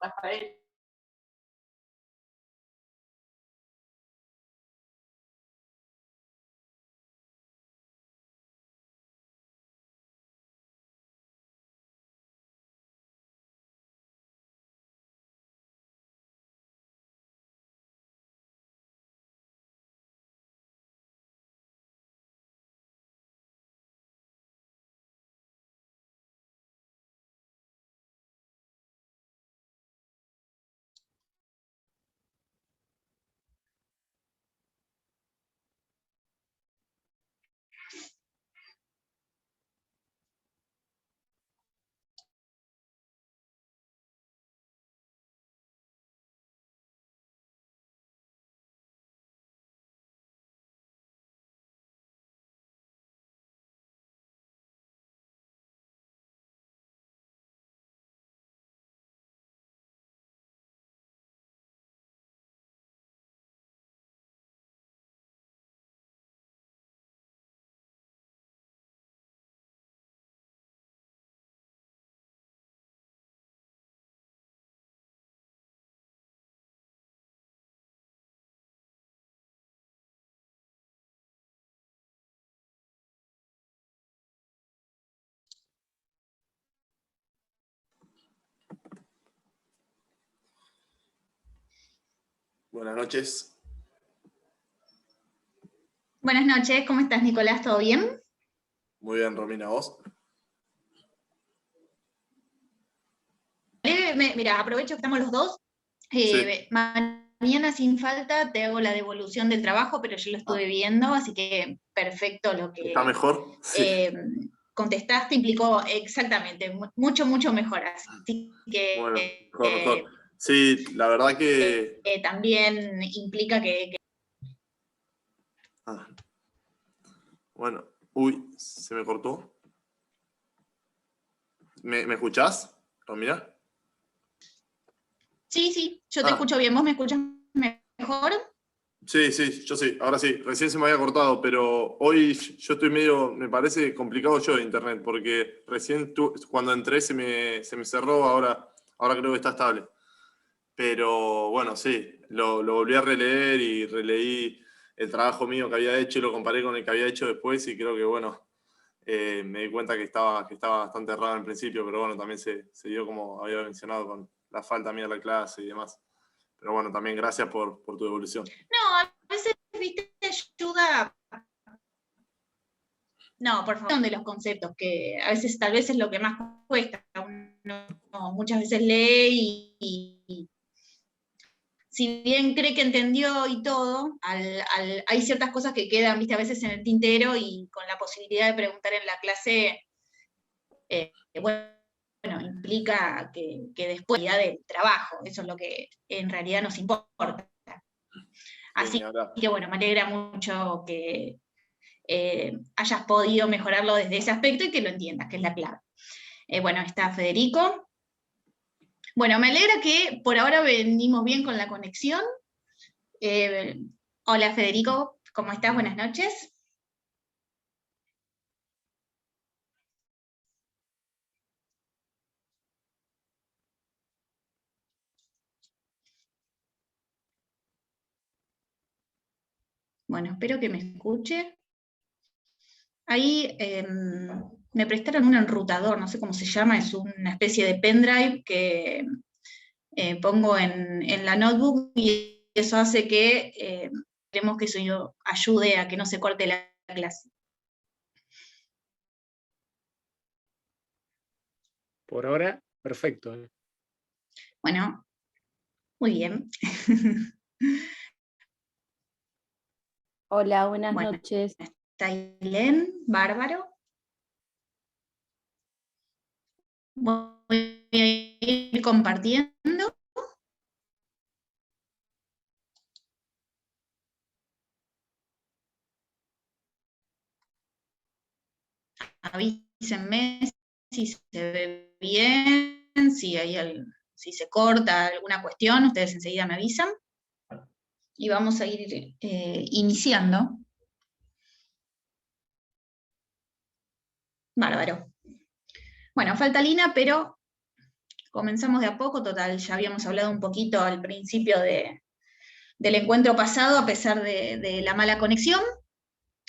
Rafael. Buenas noches. Buenas noches, ¿cómo estás, Nicolás? ¿Todo bien? Muy bien, Romina, ¿vos? Mira, aprovecho que estamos los dos. Sí. Mañana sin falta te hago la devolución del trabajo, pero yo lo estuve viendo, así que perfecto lo que ¿Está mejor? Sí. contestaste, implicó exactamente, mucho, mucho mejor. Así que Bueno, mejor. Sí, la verdad que... también implica que... Ah. Bueno, uy, se me cortó. ¿Me escuchás, Romina? Sí, yo te escucho bien. ¿Vos me escuchás mejor? Sí, yo sí, ahora sí. Recién se me había cortado, pero hoy yo estoy medio, me parece complicado yo de internet, porque recién cuando entré se me cerró, ahora creo que está estable. Pero bueno, sí, lo volví a releer y releí el trabajo mío que había hecho y lo comparé con el que había hecho después y creo que bueno, me di cuenta que estaba bastante errado en principio, pero bueno, también se dio como había mencionado con la falta mía de la clase y demás. Pero bueno, también gracias por tu devolución. No, a veces, viste, ayuda. No, por favor, de los conceptos, que a veces tal vez es lo que más cuesta. Uno muchas veces lee y si bien cree que entendió y todo, hay ciertas cosas que quedan, viste, a veces en el tintero y con la posibilidad de preguntar en la clase, bueno, implica que después del trabajo, eso es lo que en realidad nos importa. Así que bueno, me alegra mucho que hayas podido mejorarlo desde ese aspecto y que lo entiendas, que es la clave. Bueno, está Federico. Bueno, me alegra que por ahora venimos bien con la conexión. Hola Federico, ¿cómo estás? Buenas noches. Bueno, espero que me escuche. Ahí me prestaron un enrutador, no sé cómo se llama, es una especie de pendrive que pongo en la notebook y eso hace que queremos que eso ayude a que no se corte la clase. Por ahora, perfecto. Bueno, muy bien. Hola, buenas noches. Está Ailén, bárbaro. Voy a ir compartiendo. Avísenme si se ve bien, si se corta alguna cuestión, ustedes enseguida me avisan. Y vamos a ir iniciando. Bárbaro. Bueno, falta Lina, pero comenzamos de a poco, total, ya habíamos hablado un poquito al principio del encuentro pasado, a pesar de la mala conexión.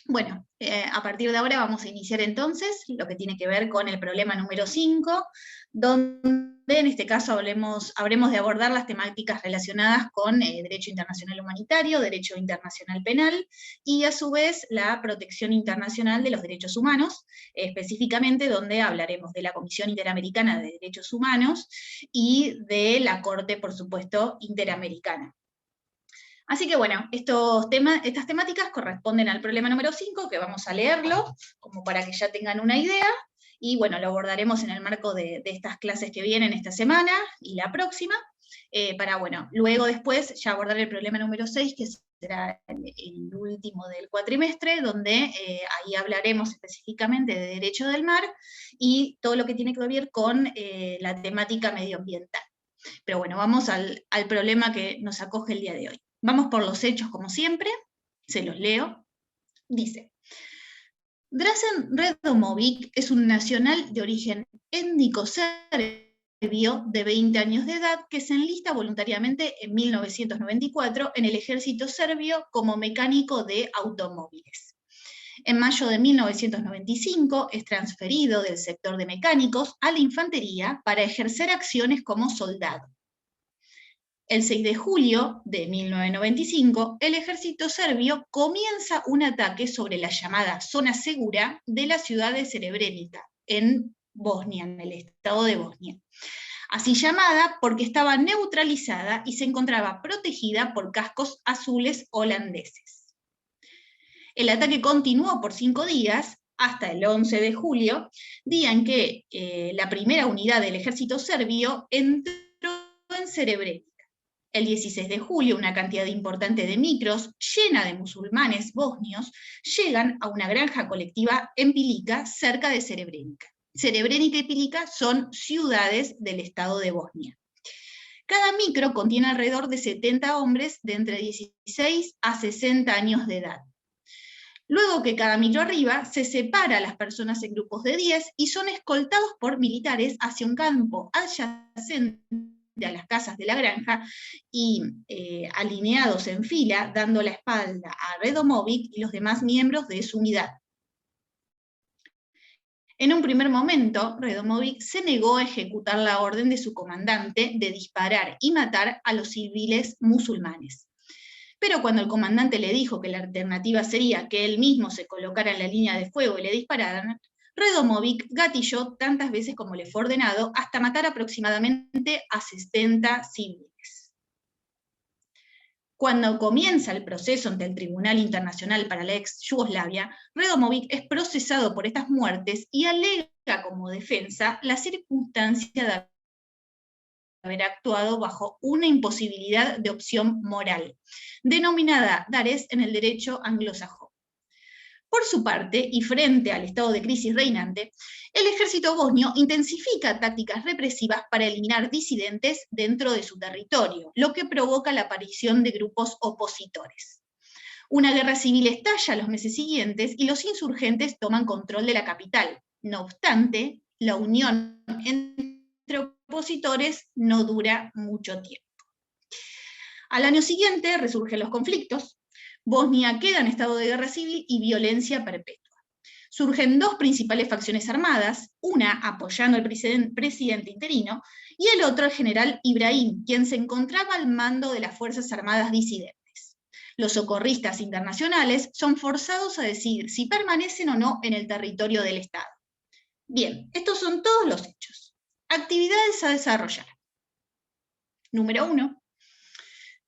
Bueno, a partir de ahora vamos a iniciar entonces lo que tiene que ver con el problema número 5, donde en este caso habremos de abordar las temáticas relacionadas con derecho internacional humanitario, derecho internacional penal, y a su vez la protección internacional de los derechos humanos, específicamente donde hablaremos de la Comisión Interamericana de Derechos Humanos y de la Corte, por supuesto, Interamericana. Así que bueno, estas temáticas corresponden al problema número 5, que vamos a leerlo, como para que ya tengan una idea, y bueno, lo abordaremos en el marco de estas clases que vienen esta semana y la próxima, para bueno, luego después ya abordar el problema número 6, que será el último del cuatrimestre, donde ahí hablaremos específicamente de derecho del mar, y todo lo que tiene que ver con la temática medioambiental. Pero bueno, vamos al problema que nos acoge el día de hoy. Vamos por los hechos como siempre, se los leo. Dice: Dražen Redomović es un nacional de origen étnico serbio de 20 años de edad que se enlista voluntariamente en 1994 en el ejército serbio como mecánico de automóviles. En mayo de 1995 es transferido del sector de mecánicos a la infantería para ejercer acciones como soldado. El 6 de julio de 1995, el ejército serbio comienza un ataque sobre la llamada zona segura de la ciudad de Srebrenica, en Bosnia, en el estado de Bosnia. Así llamada porque estaba neutralizada y se encontraba protegida por cascos azules holandeses. El ataque continuó por 5 días, hasta el 11 de julio, día en que la primera unidad del ejército serbio entró en Srebrenica. El 16 de julio, una cantidad importante de micros, llena de musulmanes bosnios, llegan a una granja colectiva en Pilica, cerca de Srebrenica. Srebrenica y Pilica son ciudades del estado de Bosnia. Cada micro contiene alrededor de 70 hombres de entre 16 a 60 años de edad. Luego que cada micro arriba, se separa a las personas en grupos de 10 y son escoltados por militares hacia un campo adyacente a las casas de la granja y alineados en fila, dando la espalda a Redomović y los demás miembros de su unidad. En un primer momento, Redomović se negó a ejecutar la orden de su comandante de disparar y matar a los civiles musulmanes. Pero cuando el comandante le dijo que la alternativa sería que él mismo se colocara en la línea de fuego y le dispararan, Redomović gatilló tantas veces como le fue ordenado hasta matar aproximadamente a 70 civiles. Cuando comienza el proceso ante el Tribunal Internacional para la ex Yugoslavia, Redomović es procesado por estas muertes y alega como defensa la circunstancia de haber actuado bajo una imposibilidad de opción moral, denominada dares en el derecho anglosajón. Por su parte, y frente al estado de crisis reinante, el ejército bosnio intensifica tácticas represivas para eliminar disidentes dentro de su territorio, lo que provoca la aparición de grupos opositores. Una guerra civil estalla los meses siguientes y los insurgentes toman control de la capital. No obstante, la unión entre opositores no dura mucho tiempo. Al año siguiente resurgen los conflictos. Bosnia queda en estado de guerra civil y violencia perpetua. Surgen dos principales facciones armadas, una apoyando al presidente interino, y el otro el general Ibrahim, quien se encontraba al mando de las Fuerzas Armadas disidentes. Los socorristas internacionales son forzados a decidir si permanecen o no en el territorio del Estado. Bien, estos son todos los hechos. Actividades a desarrollar. Número 1.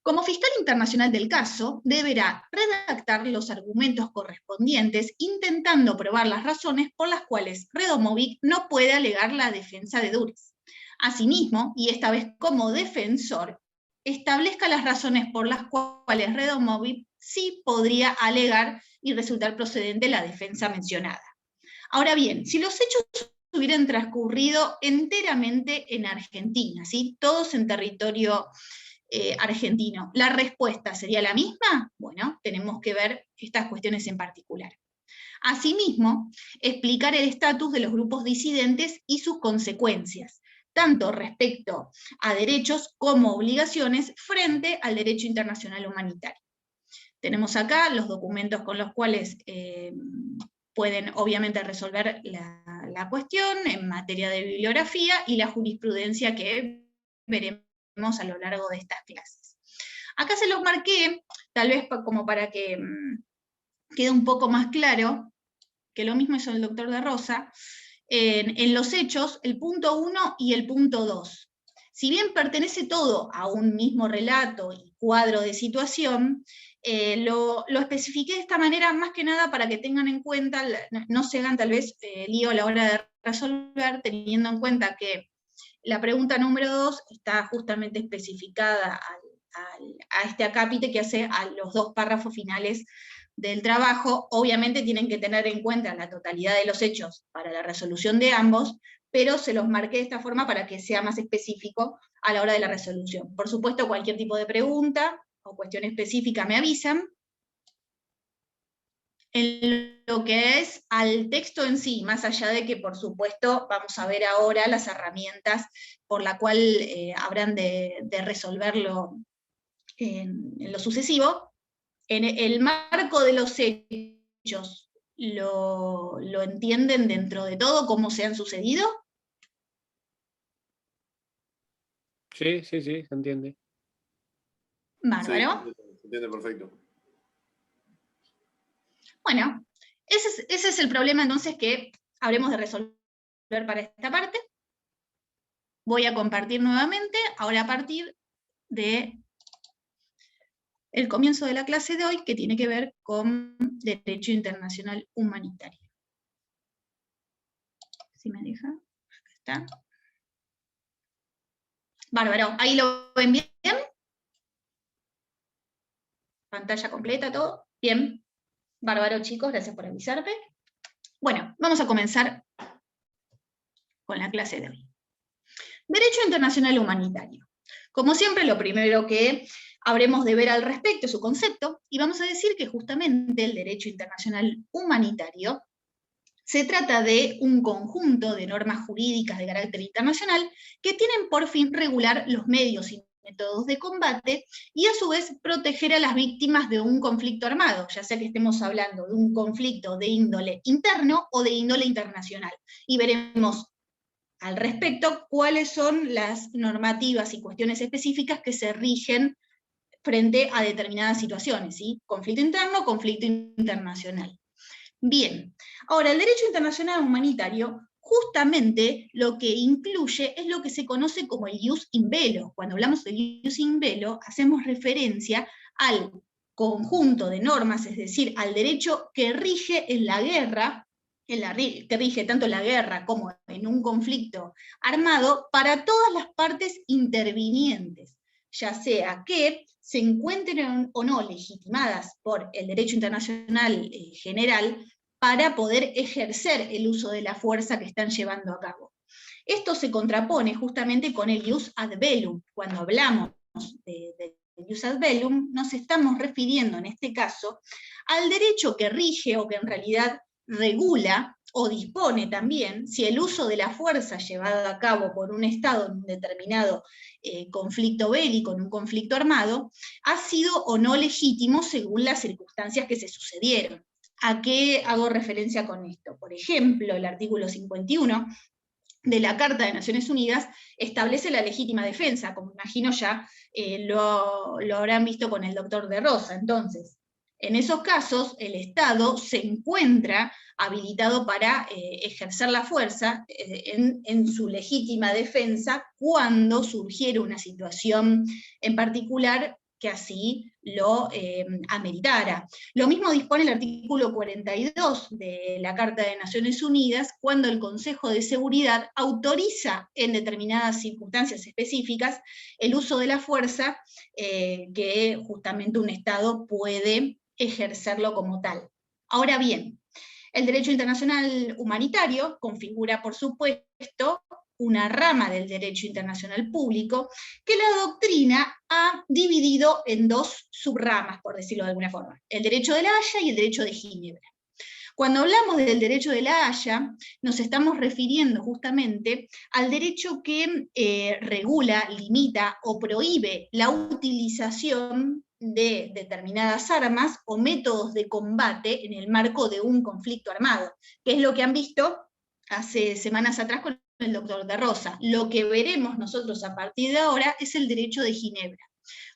Como fiscal internacional del caso, deberá redactar los argumentos correspondientes intentando probar las razones por las cuales Redomović no puede alegar la defensa de Dures. Asimismo, y esta vez como defensor, establezca las razones por las cuales Redomović sí podría alegar y resultar procedente la defensa mencionada. Ahora bien, si los hechos hubieran transcurrido enteramente en Argentina, ¿sí? Todos en territorio argentino, ¿la respuesta sería la misma? Bueno, tenemos que ver estas cuestiones en particular. Asimismo, explicar el estatus de los grupos disidentes y sus consecuencias, tanto respecto a derechos como obligaciones frente al derecho internacional humanitario. Tenemos acá los documentos con los cuales pueden obviamente resolver la cuestión en materia de bibliografía y la jurisprudencia que veremos a lo largo de estas clases. Acá se los marqué, tal vez como para que quede un poco más claro, que lo mismo hizo el doctor de Rosa, en los hechos, el punto 1 y el punto 2. Si bien pertenece todo a un mismo relato y cuadro de situación, lo especifiqué de esta manera más que nada para que tengan en cuenta, no se hagan tal vez lío a la hora de resolver, teniendo en cuenta que la pregunta número 2 está justamente especificada a este acápite que hace a los 2 párrafos finales del trabajo. Obviamente tienen que tener en cuenta la totalidad de los hechos para la resolución de ambos, pero se los marqué de esta forma para que sea más específico a la hora de la resolución. Por supuesto, cualquier tipo de pregunta o cuestión específica me avisan. En lo que es al texto en sí, más allá de que, por supuesto, vamos a ver ahora las herramientas por la cual habrán de resolverlo en lo sucesivo, en el marco de los hechos, ¿lo entienden dentro de todo cómo se han sucedido? Sí, sí, sí, se entiende. Bárbaro. Sí, se entiende perfecto. Bueno, ese es el problema entonces que habremos de resolver para esta parte. Voy a compartir nuevamente, ahora a partir de el comienzo de la clase de hoy, que tiene que ver con Derecho Internacional Humanitario. Si me deja, acá está. Bárbaro, ¿ahí lo ven bien? Pantalla completa, todo. Bien. Bárbaro, chicos, gracias por avisarme. Bueno, vamos a comenzar con la clase de hoy. Derecho Internacional Humanitario. Como siempre, lo primero que habremos de ver al respecto es su concepto, y vamos a decir que justamente el derecho internacional humanitario se trata de un conjunto de normas jurídicas de carácter internacional que tienen por fin regular los medios y métodos de combate y a su vez proteger a las víctimas de un conflicto armado, ya sea que estemos hablando de un conflicto de índole interno o de índole internacional. Y veremos al respecto cuáles son las normativas y cuestiones específicas que se rigen frente a determinadas situaciones, ¿sí? Conflicto interno, conflicto internacional. Bien, ahora el derecho internacional humanitario justamente lo que incluye es lo que se conoce como el ius in bello. Cuando hablamos del ius in bello hacemos referencia al conjunto de normas, es decir, al derecho que rige en la guerra, que rige tanto en la guerra como en un conflicto armado para todas las partes intervinientes, ya sea que se encuentren o no legitimadas por el derecho internacional general para poder ejercer el uso de la fuerza que están llevando a cabo. Esto se contrapone justamente con el ius ad bellum. Cuando hablamos de ius ad bellum, nos estamos refiriendo en este caso al derecho que rige o que en realidad regula o dispone también si el uso de la fuerza llevado a cabo por un Estado en un determinado conflicto bélico, en un conflicto armado, ha sido o no legítimo según las circunstancias que se sucedieron. ¿A qué hago referencia con esto? Por ejemplo, el artículo 51 de la Carta de Naciones Unidas establece la legítima defensa, como imagino ya lo habrán visto con el doctor de Rosa. Entonces, en esos casos, el Estado se encuentra habilitado para ejercer la fuerza en su legítima defensa cuando surgiera una situación en particular que así lo ameritara. Lo mismo dispone el artículo 42 de la Carta de Naciones Unidas, cuando el Consejo de Seguridad autoriza en determinadas circunstancias específicas el uso de la fuerza que justamente un Estado puede ejercerlo como tal. Ahora bien, el derecho internacional humanitario configura, por supuesto, una rama del derecho internacional público que la doctrina ha dividido en 2 subramas, por decirlo de alguna forma, el derecho de la Haya y el derecho de Ginebra. Cuando hablamos del derecho de la Haya, nos estamos refiriendo justamente al derecho que regula, limita o prohíbe la utilización de determinadas armas o métodos de combate en el marco de un conflicto armado, que es lo que han visto hace semanas atrás con el doctor de Rosa. Lo que veremos nosotros a partir de ahora es el derecho de Ginebra.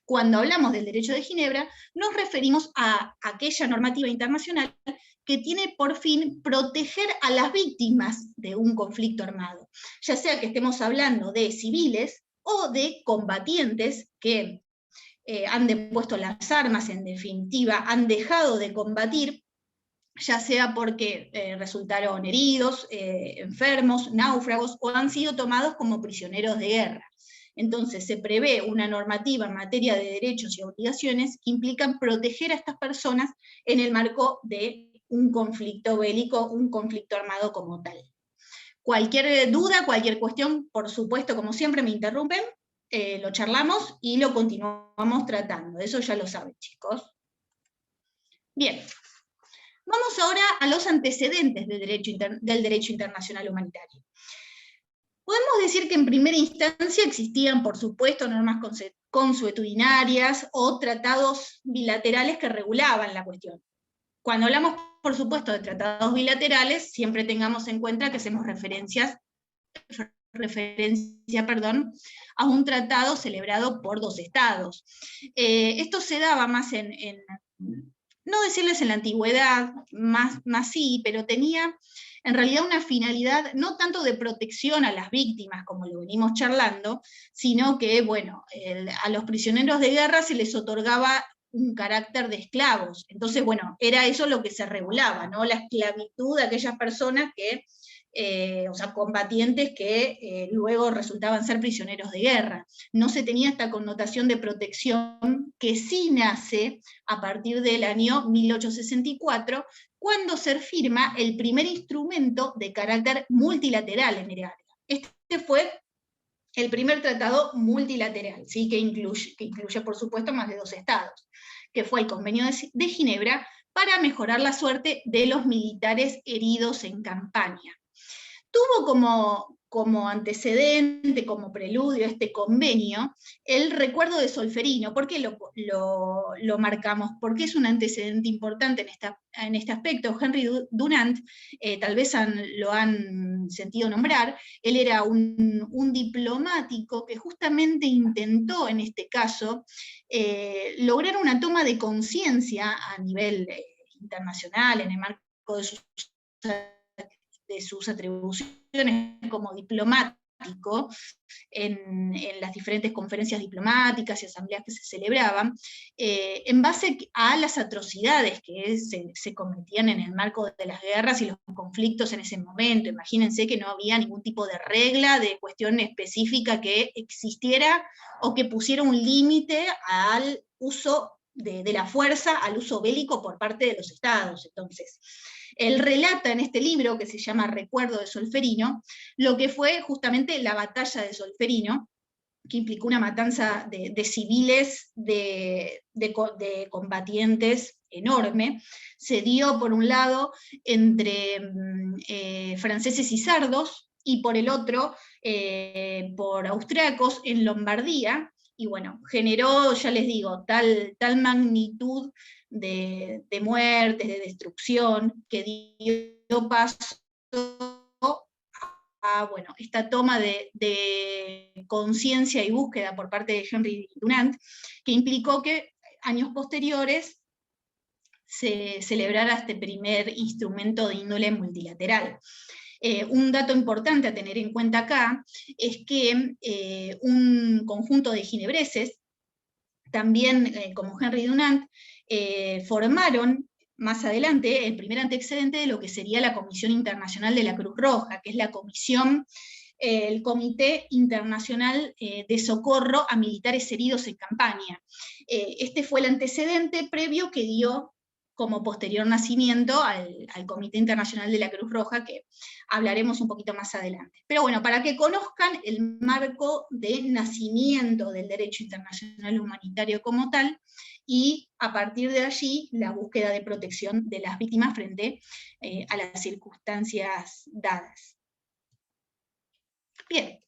Cuando hablamos del derecho de Ginebra, nos referimos a aquella normativa internacional que tiene por fin proteger a las víctimas de un conflicto armado, ya sea que estemos hablando de civiles o de combatientes que han depuesto las armas, en definitiva, han dejado de combatir, ya sea porque resultaron heridos, enfermos, náufragos, o han sido tomados como prisioneros de guerra. Entonces se prevé una normativa en materia de derechos y obligaciones que implican proteger a estas personas en el marco de un conflicto bélico, un conflicto armado como tal. Cualquier duda, cualquier cuestión, por supuesto, como siempre, me interrumpen, lo charlamos y lo continuamos tratando. Eso ya lo saben, chicos. Bien. Vamos ahora a los antecedentes del derecho internacional humanitario. Podemos decir que en primera instancia existían, por supuesto, normas consuetudinarias o tratados bilaterales que regulaban la cuestión. Cuando hablamos, por supuesto, de tratados bilaterales, siempre tengamos en cuenta que hacemos referencia a un tratado celebrado por dos estados. Esto se daba más no decirles en la antigüedad, más sí, pero tenía en realidad una finalidad no tanto de protección a las víctimas, como lo venimos charlando, sino que, bueno, a los prisioneros de guerra se les otorgaba un carácter de esclavos. Entonces, bueno, era eso lo que se regulaba, ¿no? La esclavitud de aquellas personas que, o sea, combatientes que luego resultaban ser prisioneros de guerra. No se tenía esta connotación de protección que sí nace a partir del año 1864, cuando se firma el primer instrumento de carácter multilateral en el área. Este fue el primer tratado multilateral, ¿sí? que incluye, por supuesto, más de dos estados, que fue el Convenio de Ginebra para mejorar la suerte de los militares heridos en campaña. Tuvo como antecedente, como preludio a este convenio, el recuerdo de Solferino. ¿Por qué lo marcamos? Porque es un antecedente importante en este aspecto. Henry Dunant, tal vez lo han sentido nombrar, él era un diplomático que justamente intentó, en este caso, lograr una toma de conciencia a nivel internacional, en el marco de sus atribuciones como diplomático en las diferentes conferencias diplomáticas y asambleas que se celebraban, en base a las atrocidades que se cometían en el marco de las guerras y los conflictos en ese momento. Imagínense que no había ningún tipo de regla, de cuestión específica que existiera o que pusiera un límite al uso de la fuerza, al uso bélico por parte de los estados. Entonces, él relata en este libro, que se llama Recuerdo de Solferino, lo que fue justamente la batalla de Solferino, que implicó una matanza de civiles, de combatientes enorme. Se dio, por un lado, entre franceses y sardos, y por el otro, por austriacos en Lombardía, y bueno, generó, ya les digo, tal magnitud de muertes, de destrucción, que dio paso a, bueno, esta toma de conciencia y búsqueda por parte de Henry Dunant, que implicó que años posteriores se celebrara este primer instrumento de índole multilateral. Un dato importante a tener en cuenta acá es que un conjunto de ginebreses, también como Henry Dunant, formaron más adelante el primer antecedente de lo que sería la Comisión Internacional de la Cruz Roja, que es la comisión, el Comité Internacional de Socorro a Militares Heridos en Campaña. Este fue el antecedente previo que dio como posterior nacimiento al Comité Internacional de la Cruz Roja, que hablaremos un poquito más adelante. Pero bueno, para que conozcan el marco de nacimiento del derecho internacional humanitario como tal, y a partir de allí la búsqueda de protección de las víctimas frente a las circunstancias dadas. Bien,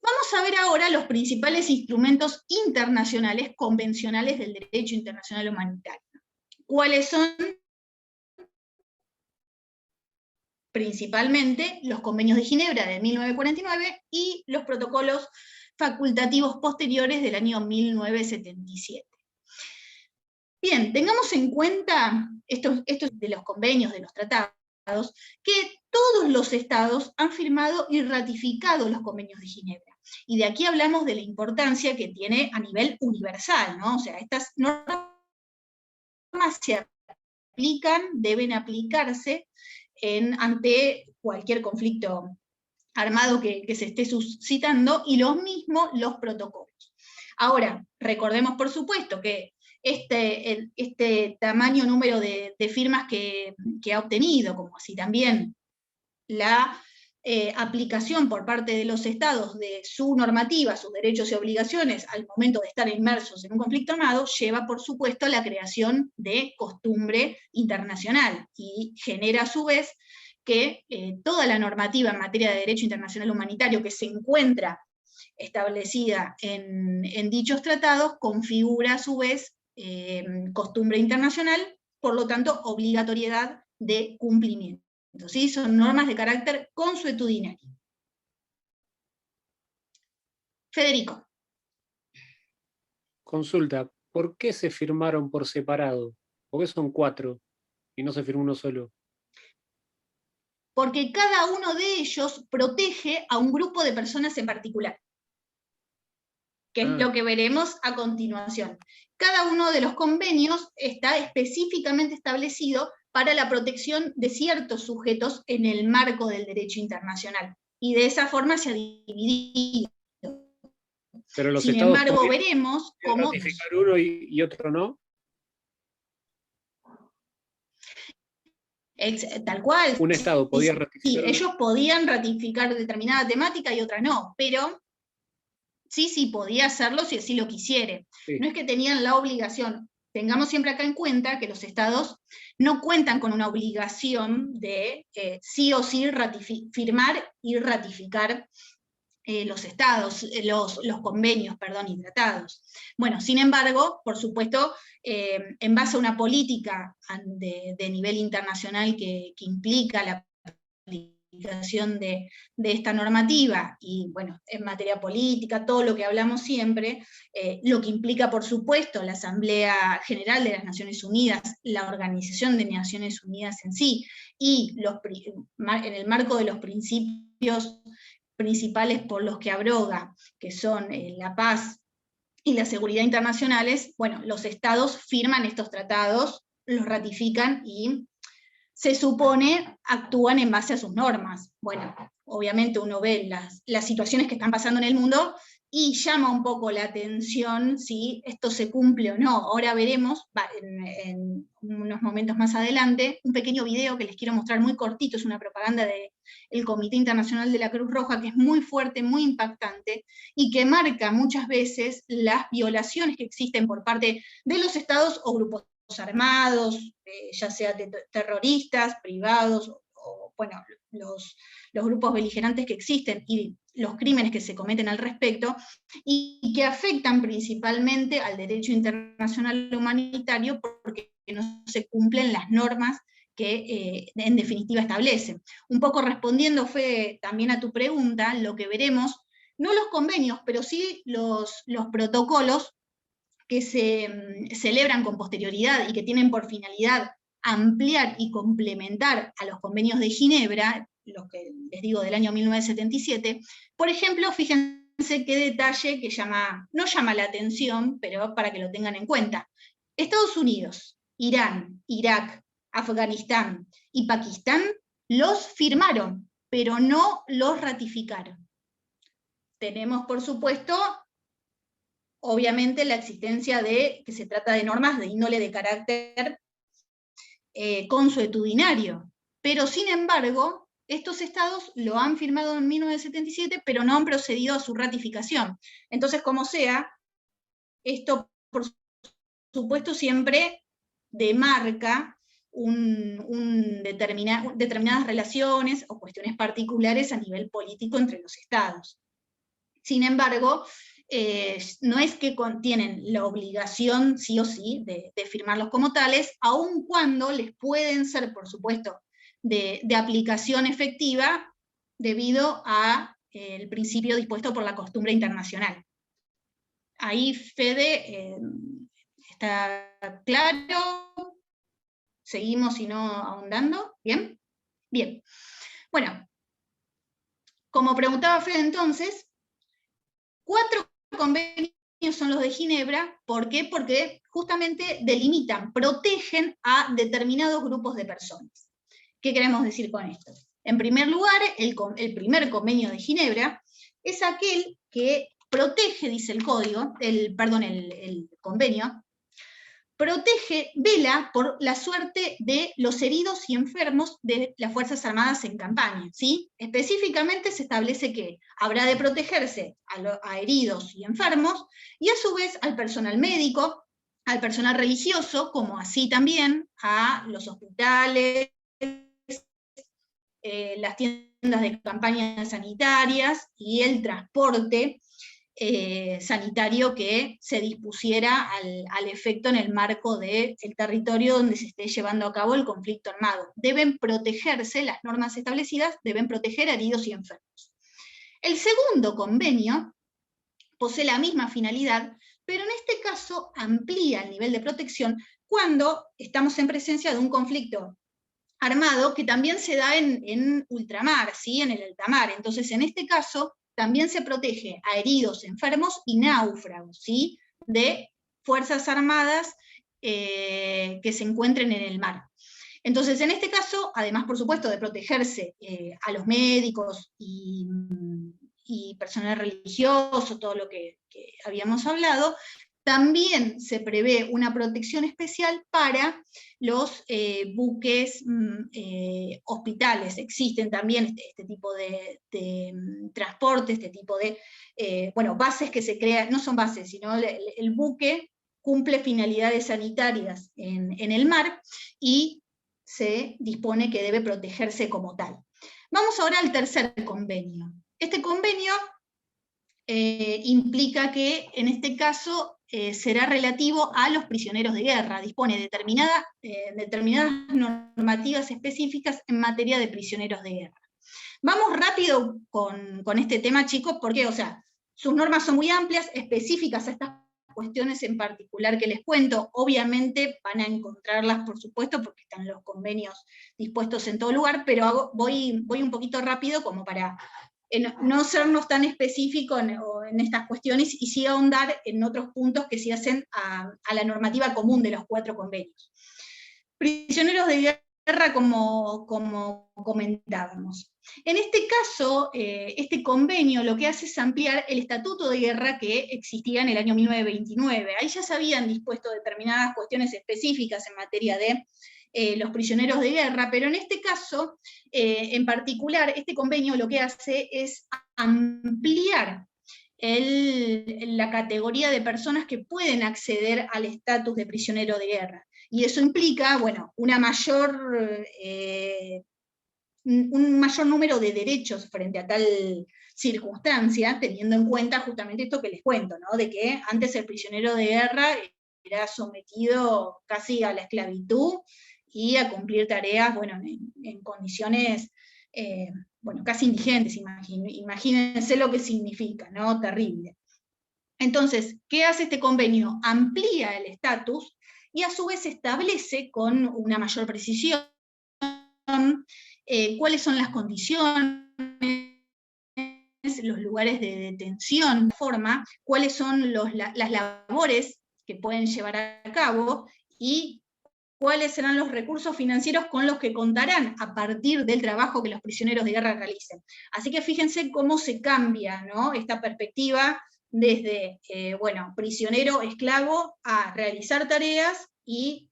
vamos a ver ahora los principales instrumentos internacionales convencionales del derecho internacional humanitario. ¿Cuáles son? Principalmente los convenios de Ginebra de 1949 y los protocolos facultativos posteriores del año 1977. Bien, tengamos en cuenta, estos de los convenios, de los tratados, que todos los estados han firmado y ratificado los convenios de Ginebra. Y de aquí hablamos de la importancia que tiene a nivel universal, ¿no? O sea, estas normas se aplican, deben aplicarse ante cualquier conflicto armado que se esté suscitando, y lo mismo los protocolos. Ahora, recordemos por supuesto que este tamaño número de firmas que ha obtenido, como así también la aplicación por parte de los estados de su normativa, sus derechos y obligaciones al momento de estar inmersos en un conflicto armado, lleva por supuesto a la creación de costumbre internacional, y genera a su vez que toda la normativa en materia de derecho internacional humanitario que se encuentra establecida en dichos tratados configura a su vez costumbre internacional, por lo tanto obligatoriedad de cumplimiento. ¿Sí? Son normas de carácter consuetudinario. Federico. Consulta, ¿por qué se firmaron por separado? ¿Por qué son 4 y no se firmó uno solo? Porque cada uno de ellos protege a un grupo de personas en particular, que es lo que veremos a continuación. Cada uno de los convenios está específicamente establecido para la protección de ciertos sujetos en el marco del derecho internacional, y de esa forma se ha dividido. Pero los Sin estados embargo, veremos cómo ratificar uno y otro no. Tal cual. Un estado podía ratificar. Sí, ellos podían ratificar determinada temática y otra no, pero sí podía hacerlo si así lo quisiere. Sí. No es que tenían la obligación. Tengamos siempre acá en cuenta que los estados no cuentan con una obligación de sí o sí firmar y ratificar los estados, los convenios, y tratados. Bueno, sin embargo, por supuesto, en base a una política de nivel internacional que implica la aplicación de esta normativa, y bueno, en materia política, todo lo que hablamos siempre, lo que implica, por supuesto, la Asamblea General de las Naciones Unidas, la Organización de Naciones Unidas en sí, y en el marco de los principios principales por los que abroga, que son la paz y la seguridad internacionales, bueno, los estados firman estos tratados, los ratifican y se supone actúan en base a sus normas. Bueno, obviamente uno ve las situaciones que están pasando en el mundo y llama un poco la atención si esto se cumple o no. Ahora veremos, en unos momentos más adelante, un pequeño video que les quiero mostrar muy cortito, es una propaganda del Comité Internacional de la Cruz Roja, que es muy fuerte, muy impactante, y que marca muchas veces las violaciones que existen por parte de los estados o grupos armados, ya sea terroristas, privados, o bueno, los grupos beligerantes que existen, y los crímenes que se cometen al respecto, y que afectan principalmente al derecho internacional humanitario porque no se cumplen las normas que en definitiva establecen. Un poco respondiendo, Fede, también a tu pregunta, lo que veremos, no los convenios, pero sí los protocolos que se celebran con posterioridad y que tienen por finalidad ampliar y complementar a los convenios de Ginebra, los que les digo del año 1977, por ejemplo, fíjense qué detalle que no llama la atención, pero para que lo tengan en cuenta. Estados Unidos, Irán, Irak, Afganistán y Pakistán los firmaron, pero no los ratificaron. Tenemos, por supuesto, obviamente la existencia de que se trata de normas de índole de carácter consuetudinario, pero sin embargo, estos estados lo han firmado en 1977, pero no han procedido a su ratificación. Entonces, como sea, esto, por supuesto, siempre demarca determinadas relaciones o cuestiones particulares a nivel político entre los estados. Sin embargo, no es que tienen la obligación, sí o sí, de firmarlos como tales, aun cuando les pueden ser, por supuesto, de aplicación efectiva debido al principio dispuesto por la costumbre internacional. Ahí, Fede, ¿está claro? ¿Seguimos y no ahondando? ¿Bien? Bien. Bueno, como preguntaba Fede entonces, 4 convenios son los de Ginebra. ¿Por qué? Porque justamente delimitan, protegen a determinados grupos de personas. ¿Qué queremos decir con esto? En primer lugar, el primer convenio de Ginebra es aquel que protege, dice el código, el convenio, protege, vela por la suerte de los heridos y enfermos de las Fuerzas Armadas en campaña, ¿sí? Específicamente se establece que habrá de protegerse a heridos y enfermos, y a su vez al personal médico, al personal religioso, como así también a los hospitales, las tiendas de campaña sanitarias y el transporte sanitario que se dispusiera al efecto en el marco del territorio donde se esté llevando a cabo el conflicto armado. Deben protegerse, las normas establecidas deben proteger a heridos y enfermos. El segundo convenio posee la misma finalidad, pero en este caso amplía el nivel de protección cuando estamos en presencia de un conflicto armado que también se da en ultramar, ¿sí? En el alta mar. Entonces, en este caso, también se protege a heridos, enfermos y náufragos, ¿sí? De fuerzas armadas que se encuentren en el mar. Entonces, en este caso, además, por supuesto, de protegerse a los médicos y personal religioso, todo lo que habíamos hablado, también se prevé una protección especial para los buques hospitales. Existen también este tipo de transporte, este tipo de bases que se crean, no son bases, sino el buque cumple finalidades sanitarias en el mar y se dispone que debe protegerse como tal. Vamos ahora al tercer convenio. Este convenio implica que en este caso será relativo a los prisioneros de guerra, dispone de determinadas normativas específicas en materia de prisioneros de guerra. Vamos rápido con este tema, chicos, porque, o sea, sus normas son muy amplias, específicas a estas cuestiones en particular que les cuento. Obviamente van a encontrarlas, por supuesto, porque están los convenios dispuestos en todo lugar, pero voy un poquito rápido como para no sernos tan específicos en estas cuestiones y sí ahondar en otros puntos que se hacen a la normativa común de los 4 convenios. Prisioneros de guerra, como comentábamos. En este caso, este convenio lo que hace es ampliar el estatuto de guerra que existía en el año 1929. Ahí ya se habían dispuesto determinadas cuestiones específicas en materia de los prisioneros de guerra, pero en este caso, en particular, este convenio lo que hace es ampliar la categoría de personas que pueden acceder al estatus de prisionero de guerra. Y eso implica, bueno, un mayor número de derechos frente a tal circunstancia, teniendo en cuenta justamente esto que les cuento, ¿no? De que antes el prisionero de guerra era sometido casi a la esclavitud y a cumplir tareas, bueno, en condiciones, casi indigentes, imagínense lo que significa, ¿no? Terrible. Entonces, ¿qué hace este convenio? Amplía el estatus y a su vez establece con una mayor precisión cuáles son las condiciones, los lugares de detención, cuáles son las labores que pueden llevar a cabo y cuáles serán los recursos financieros con los que contarán a partir del trabajo que los prisioneros de guerra realicen. Así que fíjense cómo se cambia, ¿no? Esta perspectiva desde, prisionero esclavo a realizar tareas y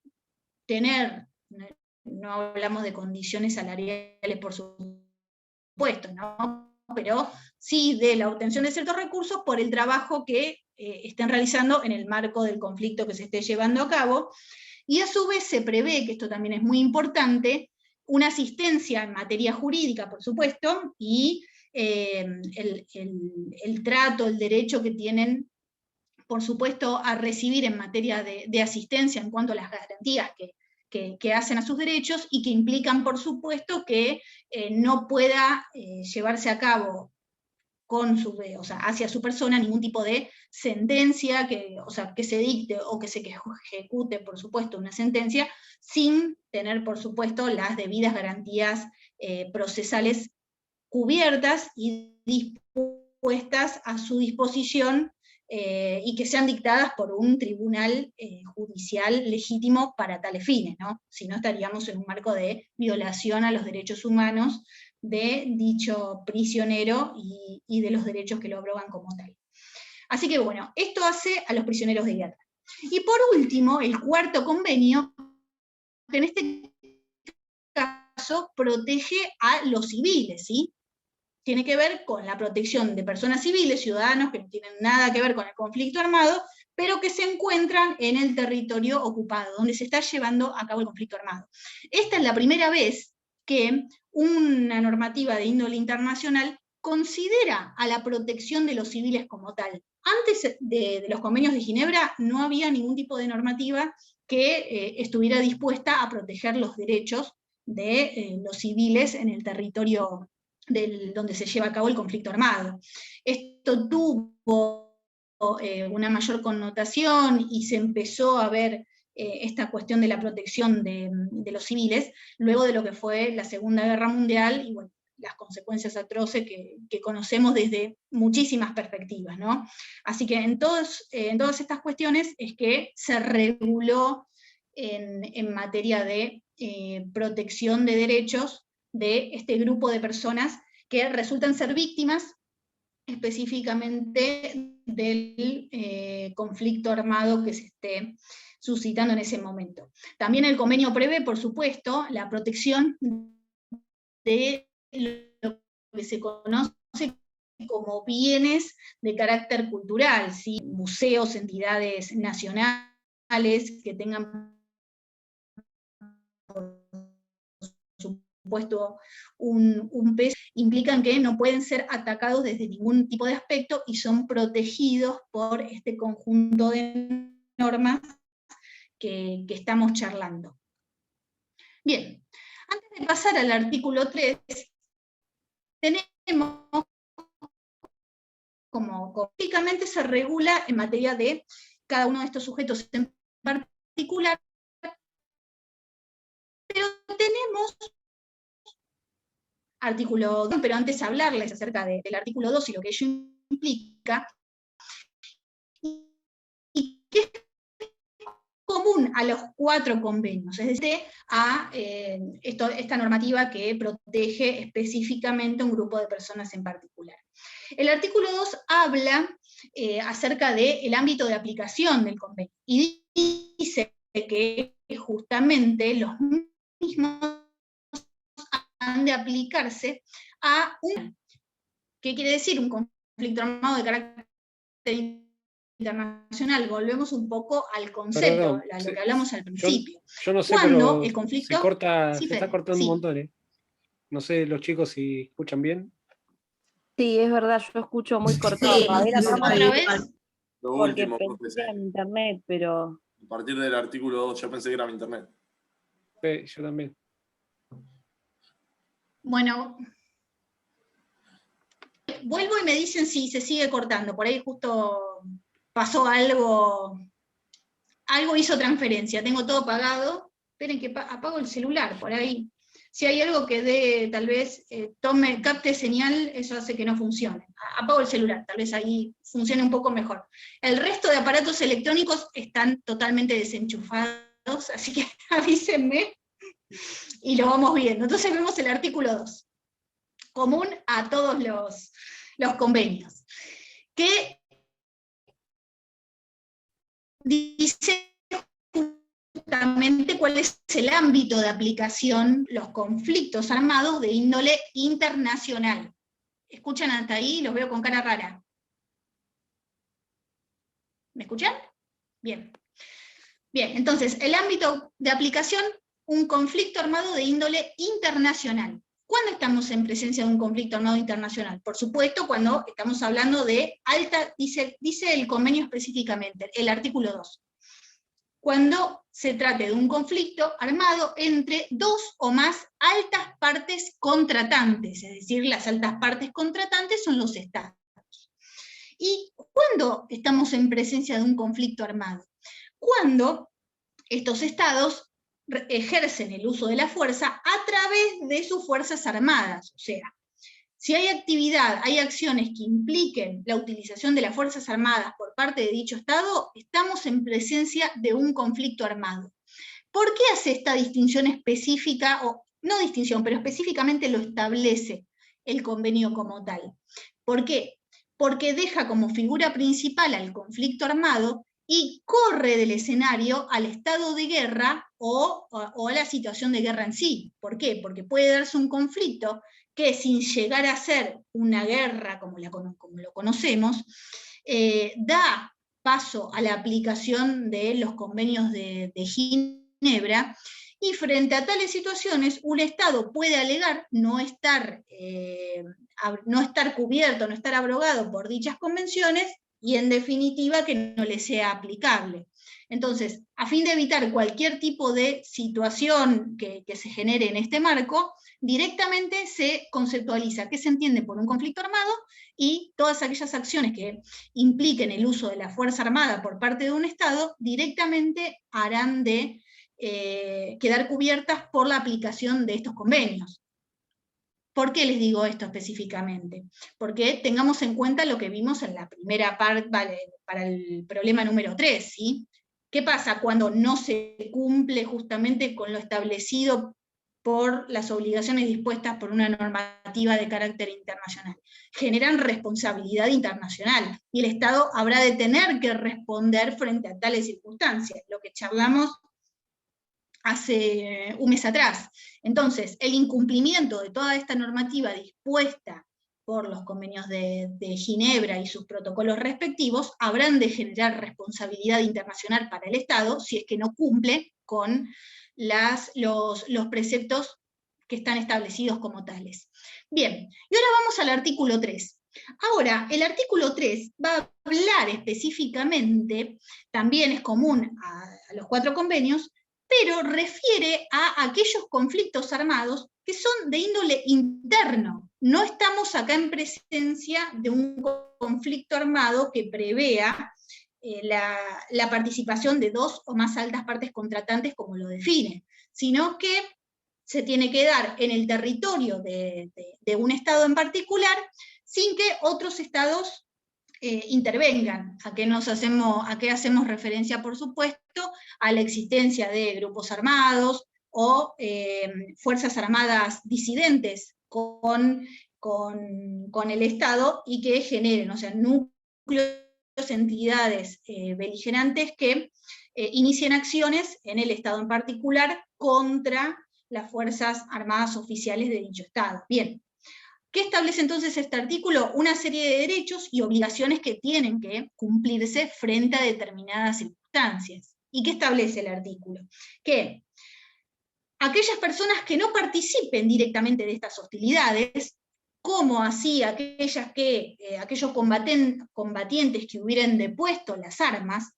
tener no hablamos de condiciones salariales, por supuesto, ¿no? Pero sí de la obtención de ciertos recursos por el trabajo que estén realizando en el marco del conflicto que se esté llevando a cabo, y a su vez se prevé, que esto también es muy importante, una asistencia en materia jurídica, por supuesto, y el trato, el derecho que tienen, por supuesto, a recibir en materia de asistencia en cuanto a las garantías que hacen a sus derechos, y que implican, por supuesto, que no pueda llevarse a cabo hacia su persona ningún tipo de sentencia, que se dicte o que se ejecute, por supuesto, una sentencia, sin tener, por supuesto, las debidas garantías procesales cubiertas y dispuestas a su disposición, y que sean dictadas por un tribunal judicial legítimo para tales fines, ¿no? Si no, estaríamos en un marco de violación a los derechos humanos de dicho prisionero y de los derechos que lo abrogan como tal. Así que bueno, esto hace a los prisioneros de guerra. Y por último, el cuarto convenio, que en este caso protege a los civiles, ¿sí? Tiene que ver con la protección de personas civiles, ciudadanos que no tienen nada que ver con el conflicto armado, pero que se encuentran en el territorio ocupado, donde se está llevando a cabo el conflicto armado. Esta es la primera vez que una normativa de índole internacional considera a la protección de los civiles como tal. Antes de los convenios de Ginebra no había ningún tipo de normativa que estuviera dispuesta a proteger los derechos de los civiles en el territorio donde se lleva a cabo el conflicto armado. Esto tuvo una mayor connotación y se empezó a ver esta cuestión de la protección de los civiles luego de lo que fue la Segunda Guerra Mundial y bueno, las consecuencias atroces que conocemos desde muchísimas perspectivas, ¿no? Así que en todas estas cuestiones es que se reguló en materia de protección de derechos de este grupo de personas que resultan ser víctimas específicamente del conflicto armado que se esté suscitando en ese momento. También el convenio prevé, por supuesto, la protección de lo que se conoce como bienes de carácter cultural, ¿sí? Museos, entidades nacionales que tengan puesto un peso, implican que no pueden ser atacados desde ningún tipo de aspecto y son protegidos por este conjunto de normas que estamos charlando. Bien, antes de pasar al artículo 3, tenemos como básicamente se regula en materia de cada uno de estos sujetos en particular, pero tenemos artículo 2, pero antes hablarles acerca del artículo 2 y lo que ello implica, y que es común a los 4 convenios, es decir, a esta normativa que protege específicamente a un grupo de personas en particular. El artículo 2 habla acerca del ámbito de aplicación del convenio, y dice que justamente los mismos han de aplicarse a ¿qué quiere decir? Un conflicto armado de carácter internacional. Volvemos un poco al concepto, a lo que hablamos al principio. Yo no sé, cuando pero el conflicto se está cortando un montón, No sé los chicos si escuchan bien. Sí, es verdad, yo escucho muy cortado. Sí, ¿otra vez? Lo Porque último, pensé que era mi internet, pero... a partir del artículo 2, yo pensé que era mi internet. Yo también. Bueno, vuelvo y me dicen si se sigue cortando. Por ahí justo pasó algo hizo transferencia. Tengo todo apagado. Esperen que apago el celular, por ahí. Si hay algo que dé, tal vez, capte señal, eso hace que no funcione. Apago el celular, tal vez ahí funcione un poco mejor. El resto de aparatos electrónicos están totalmente desenchufados, así que avísenme y lo vamos viendo. Entonces vemos el artículo 2, común a todos los convenios, que dice justamente específicamente cuál es el ámbito de aplicación, los conflictos armados de índole internacional. ¿Escuchan hasta ahí? Los veo con cara rara. ¿Me escuchan? Bien. Bien, entonces, el ámbito de aplicación, un conflicto armado de índole internacional. ¿Cuándo estamos en presencia de un conflicto armado internacional? Por supuesto, cuando estamos hablando de alta, dice el convenio específicamente, el artículo 2. Cuando se trate de un conflicto armado entre dos o más altas partes contratantes, es decir, las altas partes contratantes son los estados. ¿Y cuándo estamos en presencia de un conflicto armado? Cuando estos estados ejercen el uso de la fuerza a través de sus fuerzas armadas, o sea, si hay actividad, hay acciones que impliquen la utilización de las Fuerzas Armadas por parte de dicho Estado, estamos en presencia de un conflicto armado. ¿Por qué hace esta distinción específica, o no distinción, pero específicamente lo establece el convenio como tal? ¿Por qué? Porque deja como figura principal al conflicto armado y corre del escenario al estado de guerra o a la situación de guerra en sí. ¿Por qué? Porque puede darse un conflicto que sin llegar a ser una guerra como lo conocemos, da paso a la aplicación de los convenios de Ginebra, y frente a tales situaciones un Estado puede alegar no estar cubierto, no estar abrogado por dichas convenciones, y en definitiva que no le sea aplicable. Entonces, a fin de evitar cualquier tipo de situación que se genere en este marco, directamente se conceptualiza qué se entiende por un conflicto armado, y todas aquellas acciones que impliquen el uso de la fuerza armada por parte de un Estado, directamente harán de quedar cubiertas por la aplicación de estos convenios. ¿Por qué les digo esto específicamente? Porque tengamos en cuenta lo que vimos en la primera parte, para el problema número 3, ¿sí? ¿Qué pasa cuando no se cumple justamente con lo establecido por las obligaciones dispuestas por una normativa de carácter internacional? Generan responsabilidad internacional, y el Estado habrá de tener que responder frente a tales circunstancias, lo que charlamos hace un mes atrás. Entonces, el incumplimiento de toda esta normativa dispuesta por los convenios de Ginebra y sus protocolos respectivos habrán de generar responsabilidad internacional para el Estado si es que no cumple con los preceptos que están establecidos como tales. Bien, y ahora vamos al artículo 3. Ahora, el artículo 3 va a hablar específicamente, también es común a los 4 convenios, pero refiere a aquellos conflictos armados que son de índole interno. No estamos acá en presencia de un conflicto armado que prevea la participación de 2 o más altas partes contratantes, como lo define, sino que se tiene que dar en el territorio de un Estado en particular, sin que otros Estados intervengan. ¿A qué hacemos referencia? Por supuesto, a la existencia de grupos armados o fuerzas armadas disidentes con el Estado, y que generen, o sea, núcleos, entidades beligerantes que inicien acciones en el Estado en particular contra las fuerzas armadas oficiales de dicho Estado. Bien. ¿Qué establece entonces este artículo? Una serie de derechos y obligaciones que tienen que cumplirse frente a determinadas circunstancias. ¿Y qué establece el artículo? Que aquellas personas que no participen directamente de estas hostilidades, como así aquellos combatientes que hubieran depuesto las armas,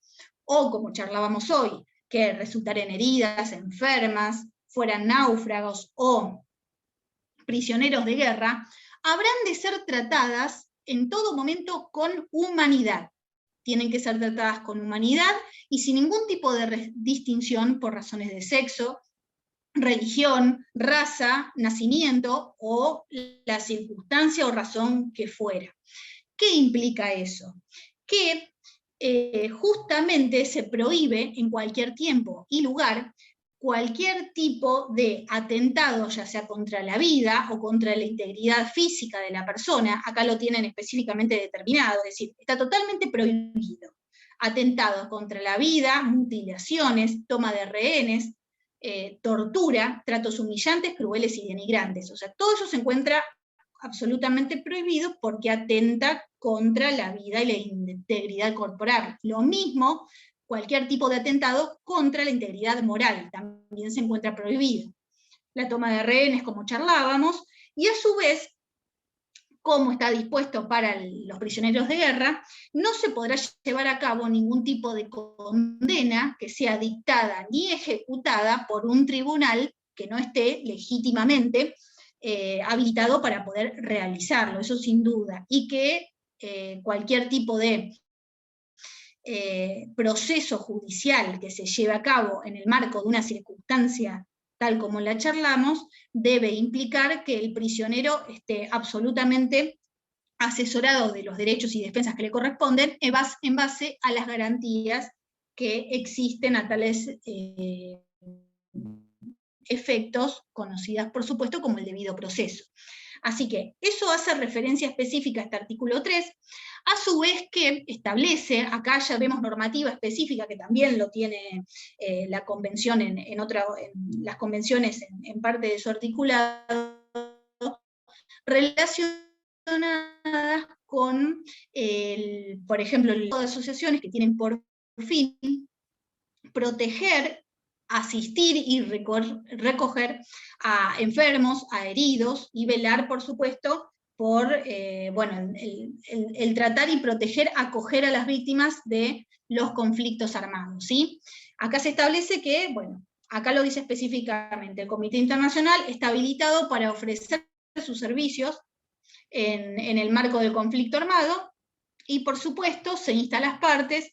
o como charlábamos hoy, que resultaran heridas, enfermas, fueran náufragos o prisioneros de guerra, habrán de ser tratadas en todo momento con humanidad. Tienen que ser tratadas con humanidad y sin ningún tipo de distinción por razones de sexo, religión, raza, nacimiento o la circunstancia o razón que fuera. ¿Qué implica eso? Que justamente se prohíbe en cualquier tiempo y lugar cualquier tipo de atentado, ya sea contra la vida o contra la integridad física de la persona. Acá lo tienen específicamente determinado, es decir, está totalmente prohibido. atentados contra la vida, mutilaciones, toma de rehenes, tortura, tratos humillantes, crueles y denigrantes. O sea, todo eso se encuentra absolutamente prohibido porque atenta contra la vida y la integridad corporal. Lo mismo, cualquier tipo de atentado contra la integridad moral también se encuentra prohibido. La toma de rehenes, como charlábamos, y a su vez, como está dispuesto para los prisioneros de guerra, no se podrá llevar a cabo ningún tipo de condena que sea dictada ni ejecutada por un tribunal que no esté legítimamente habilitado para poder realizarlo, eso sin duda, y que cualquier tipo de proceso judicial que se lleve a cabo en el marco de una circunstancia tal como la charlamos, debe implicar que el prisionero esté absolutamente asesorado de los derechos y defensas que le corresponden en base a las garantías que existen a tales efectos, conocidas por supuesto como el debido proceso. Así que eso hace referencia específica a este artículo 3, a su vez que establece, acá ya vemos normativa específica que también lo tiene la convención en las convenciones en parte de su articulado, relacionadas con, por ejemplo, el tipo de asociaciones que tienen por fin proteger, asistir y recoger a enfermos, a heridos, y velar, por supuesto, por el tratar y proteger, acoger a las víctimas de los conflictos armados, ¿sí? Acá se establece que, bueno, acá lo dice específicamente, el Comité Internacional está habilitado para ofrecer sus servicios en el marco del conflicto armado, y por supuesto se insta a las partes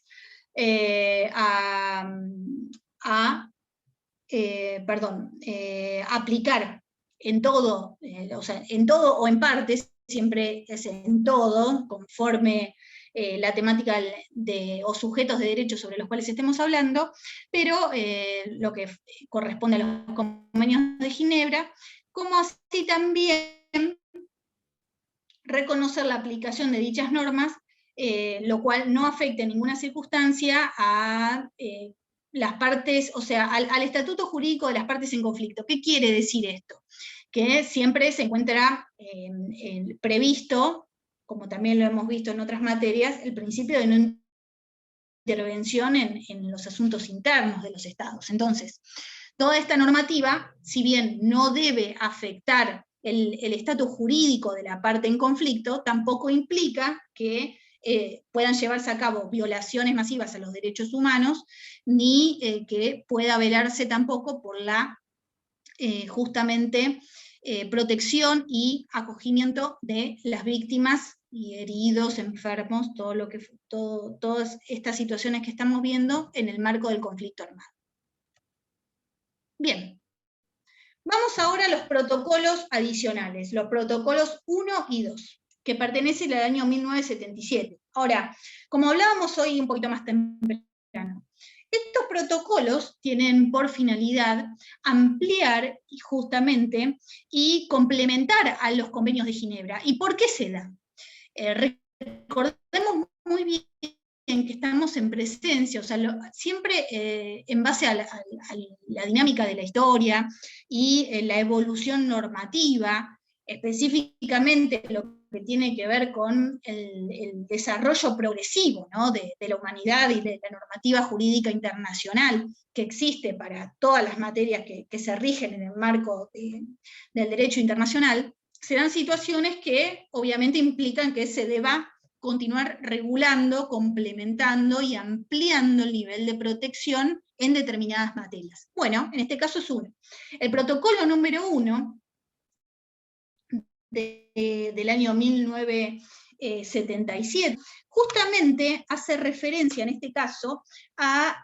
aplicar en todo, o sea, en todo o en partes, siempre es en todo, conforme la temática o sujetos de derechos sobre los cuales estemos hablando, pero lo que corresponde a los convenios de Ginebra, como así también reconocer la aplicación de dichas normas, lo cual no afecte en ninguna circunstancia a las partes, o sea, al estatuto jurídico de las partes en conflicto. ¿Qué quiere decir esto? Que siempre se encuentra previsto, como también lo hemos visto en otras materias, el principio de no intervención en los asuntos internos de los estados. Entonces, toda esta normativa, si bien no debe afectar el estatus jurídico de la parte en conflicto, tampoco implica que puedan llevarse a cabo violaciones masivas a los derechos humanos, ni que pueda velarse tampoco por la justamente protección y acogimiento de las víctimas y heridos, enfermos, todas estas situaciones que estamos viendo en el marco del conflicto armado. Bien. Vamos ahora a los protocolos adicionales, los protocolos 1 y 2, que pertenecen al año 1977. Ahora, como hablábamos hoy un poquito más temprano, estos protocolos tienen por finalidad ampliar justamente y complementar a los convenios de Ginebra. ¿Y por qué se da? Recordemos muy bien que estamos en presencia, o sea, siempre en base a la dinámica de la historia y la evolución normativa, específicamente lo que tiene que ver con el desarrollo progresivo, ¿no?, de la humanidad y de la normativa jurídica internacional que existe para todas las materias que se rigen en el marco del derecho internacional, se dan situaciones que obviamente implican que se deba continuar regulando, complementando y ampliando el nivel de protección en determinadas materias. Bueno, en este caso es uno. El protocolo número 1 del año 1977 justamente hace referencia en este caso a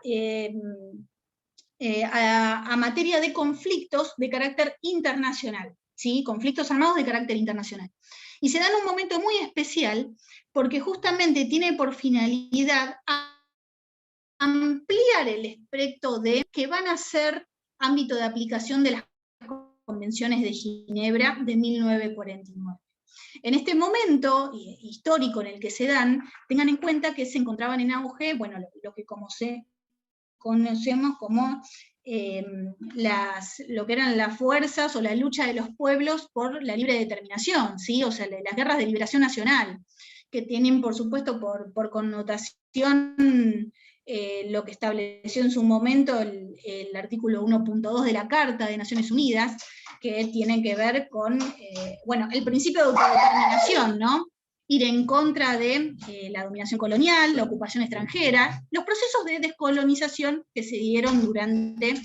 materia de conflictos de carácter internacional, ¿sí? Conflictos armados de carácter internacional. Y se da en un momento muy especial porque justamente tiene por finalidad ampliar el espectro de que van a ser ámbito de aplicación de las convenciones de Ginebra de 1949. En este momento histórico en el que se dan, tengan en cuenta que se encontraban en auge, bueno, lo que conocemos como lo que eran las fuerzas o la lucha de los pueblos por la libre determinación, ¿sí? O sea, las guerras de liberación nacional, que tienen, por supuesto, por connotación lo que estableció en su momento el artículo 1.2 de la Carta de Naciones Unidas, que tiene que ver con, bueno, el principio de autodeterminación, ¿no? Ir en contra de la dominación colonial, la ocupación extranjera, los procesos de descolonización que se dieron durante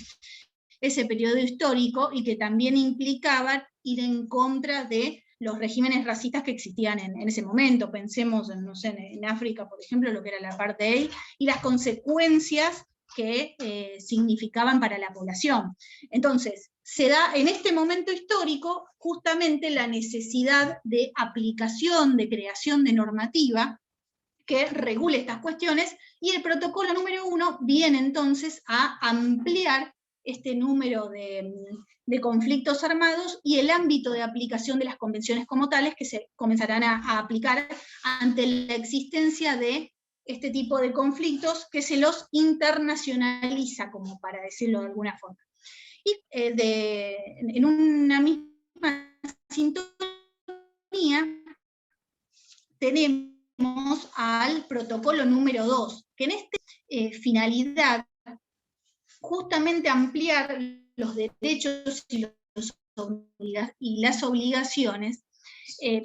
ese periodo histórico y que también implicaban ir en contra de los regímenes racistas que existían en ese momento. Pensemos no sé, en África, por ejemplo, lo que era el apartheid, y las consecuencias que significaban para la población. Entonces, se da en este momento histórico justamente la necesidad de aplicación, de creación de normativa que regule estas cuestiones, y el protocolo número 1 viene entonces a ampliar este número de conflictos armados y el ámbito de aplicación de las convenciones como tales, que se comenzarán a aplicar ante la existencia de este tipo de conflictos, que se los internacionaliza, como para decirlo de alguna forma. Y en una misma sintonía tenemos al protocolo número 2, que en esta finalidad justamente ampliar los derechos y las obligaciones,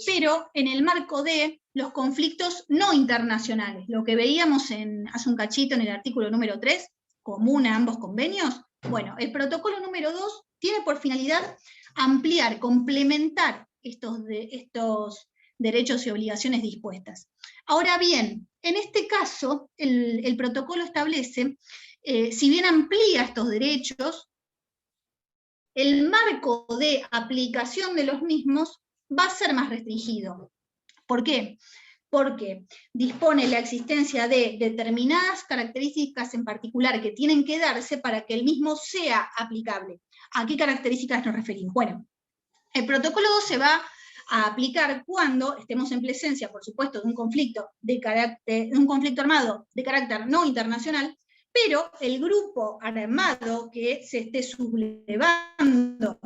pero en el marco de los conflictos no internacionales, lo que veíamos hace un cachito en el artículo número 3, común a ambos convenios. Bueno, el protocolo número 2 tiene por finalidad ampliar, complementar estos derechos y obligaciones dispuestas. Ahora bien, en este caso, el protocolo establece, si bien amplía estos derechos, el marco de aplicación de los mismos va a ser más restringido. ¿Por qué? Porque dispone la existencia de determinadas características en particular que tienen que darse para que el mismo sea aplicable. ¿A qué características nos referimos? Bueno, el protocolo 2 se va a aplicar cuando estemos en presencia, por supuesto, de un conflicto armado de carácter no internacional, pero el grupo armado que se esté sublevando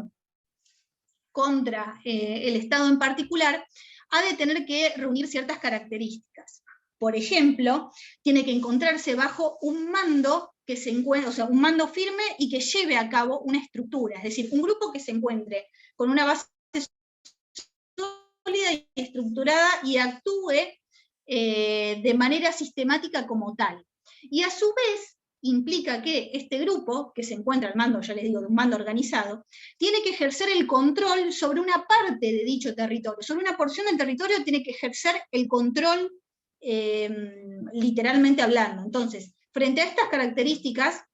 contra el Estado en particular ha de tener que reunir ciertas características. Por ejemplo, tiene que encontrarse bajo un mando que se encuentre, o sea, un mando firme y que lleve a cabo una estructura, es decir, un grupo que se encuentre con una base sólida y estructurada y actúe de manera sistemática como tal. Y a su vez implica que este grupo, que se encuentra al mando, ya les digo, de un mando organizado, tiene que ejercer el control sobre una parte de dicho territorio, sobre una porción del territorio tiene que ejercer el control literalmente hablando. Entonces, frente a estas características,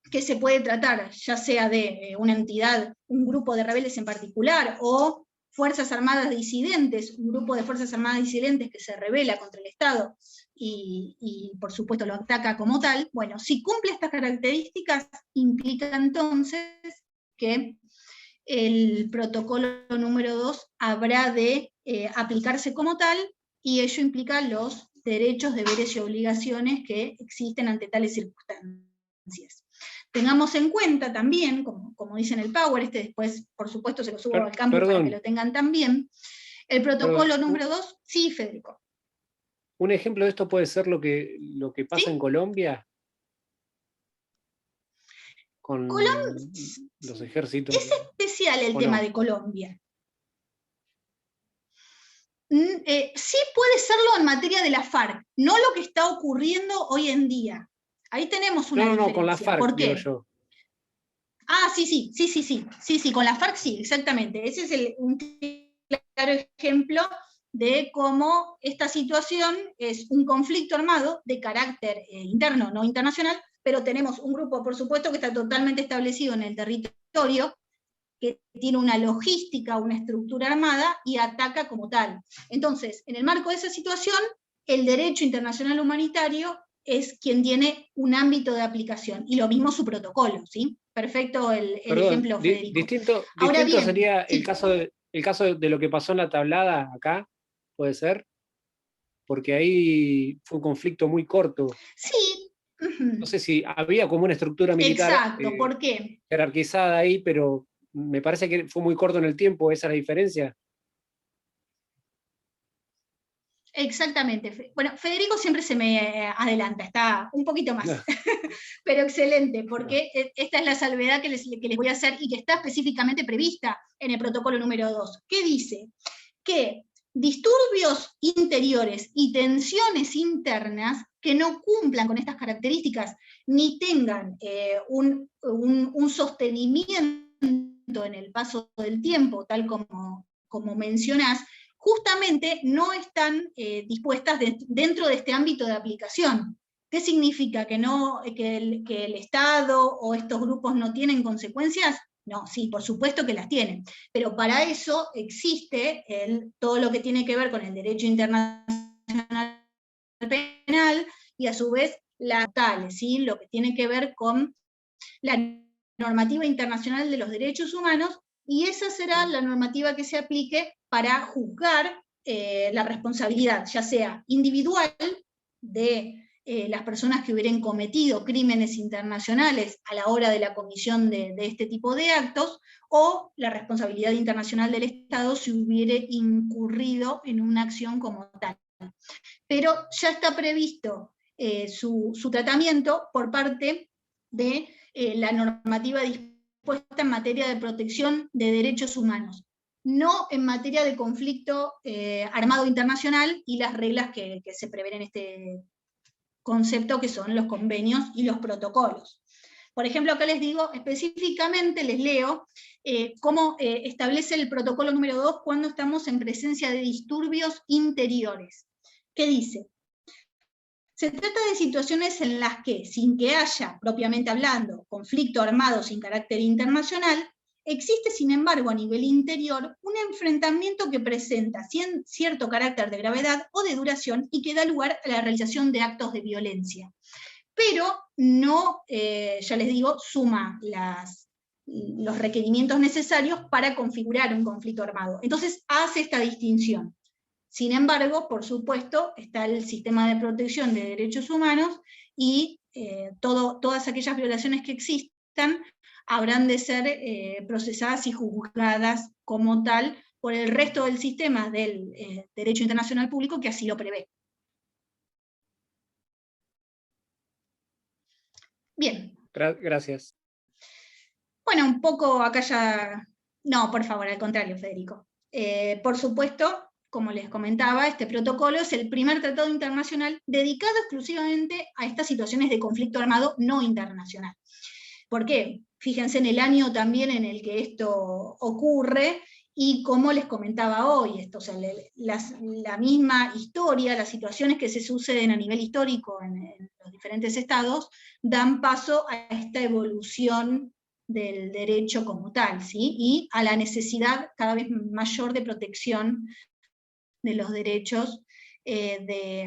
que se puede tratar ya sea de una entidad, un grupo de rebeldes en particular, o fuerzas armadas disidentes, un grupo de fuerzas armadas disidentes que se rebela contra el Estado y por supuesto lo ataca como tal, bueno, si cumple estas características, implica entonces que el protocolo número 2 habrá de aplicarse como tal, y ello implica los derechos, deberes y obligaciones que existen ante tales circunstancias. Tengamos en cuenta también, como dice en el Power, después por supuesto se lo subo al campo para que lo tengan también, el protocolo número 2, sí, Federico. Un ejemplo de esto puede ser lo que pasa, ¿sí?, en Colombia, con los ejércitos. Es especial el tema de Colombia. Sí puede serlo en materia de la FARC, no lo que está ocurriendo hoy en día. Ahí tenemos una diferencia. No, con la FARC, ¿por qué? digo yo. Ah, sí, con la FARC sí, exactamente. Ese es un claro ejemplo de cómo esta situación es un conflicto armado de carácter interno, no internacional, pero tenemos un grupo, por supuesto, que está totalmente establecido en el territorio, que tiene una logística, una estructura armada, y ataca como tal. Entonces, en el marco de esa situación, el derecho internacional humanitario es quien tiene un ámbito de aplicación, y lo mismo su protocolo, ¿sí? Perfecto el ejemplo, Federico. Distinto bien, sería el caso el caso de lo que pasó en la tablada acá, puede ser, porque ahí fue un conflicto muy corto. Sí. No sé si había como una estructura militar Exacto, ¿por qué? jerarquizada ahí, pero me parece que fue muy corto en el tiempo, esa es la diferencia. Exactamente. Bueno, Federico siempre se me adelanta, está un poquito más, pero excelente, porque esta es la salvedad que les voy a hacer y que está específicamente prevista en el protocolo número 2. ¿Qué dice? Que disturbios interiores y tensiones internas que no cumplan con estas características ni tengan un sostenimiento en el paso del tiempo, tal como mencionás, justamente no están dispuestas dentro de este ámbito de aplicación. ¿Qué significa? ¿Que el Estado o estos grupos no tienen consecuencias? No, sí, por supuesto que las tienen, pero para eso existe todo lo que tiene que ver con el derecho internacional penal y a su vez la tal, ¿sí? Lo que tiene que ver con la normativa internacional de los derechos humanos, y esa será la normativa que se aplique para juzgar la responsabilidad, ya sea individual de las personas que hubieran cometido crímenes internacionales a la hora de la comisión de este tipo de actos, o la responsabilidad internacional del Estado si hubiera incurrido en una acción como tal. Pero ya está previsto su tratamiento por parte de la normativa dispuesta en materia de protección de derechos humanos, no en materia de conflicto armado internacional y las reglas que se prevén en este concepto, que son los convenios y los protocolos. Por ejemplo, acá les digo específicamente, les leo cómo establece el protocolo número 2 cuando estamos en presencia de disturbios interiores. ¿Qué dice? Se trata de situaciones en las que, sin que haya, propiamente hablando, conflicto armado sin carácter internacional, existe, sin embargo, a nivel interior, un enfrentamiento que presenta cierto carácter de gravedad o de duración y que da lugar a la realización de actos de violencia. Pero no, ya les digo, suma los requerimientos necesarios para configurar un conflicto armado. Entonces hace esta distinción. Sin embargo, por supuesto, está el sistema de protección de derechos humanos y todas aquellas violaciones que existan habrán de ser procesadas y juzgadas como tal por el resto del sistema del derecho internacional público que así lo prevé. Bien. Gracias. Bueno, un poco acá ya... No, por favor, al contrario, Federico. Por supuesto, como les comentaba, este protocolo es el primer tratado internacional dedicado exclusivamente a estas situaciones de conflicto armado no internacional. ¿Por qué? Fíjense en el año también en el que esto ocurre, y como les comentaba hoy, o sea, la misma historia, las situaciones que se suceden a nivel histórico en los diferentes estados, dan paso a esta evolución del derecho como tal, ¿sí? Y a la necesidad cada vez mayor de protección de los derechos de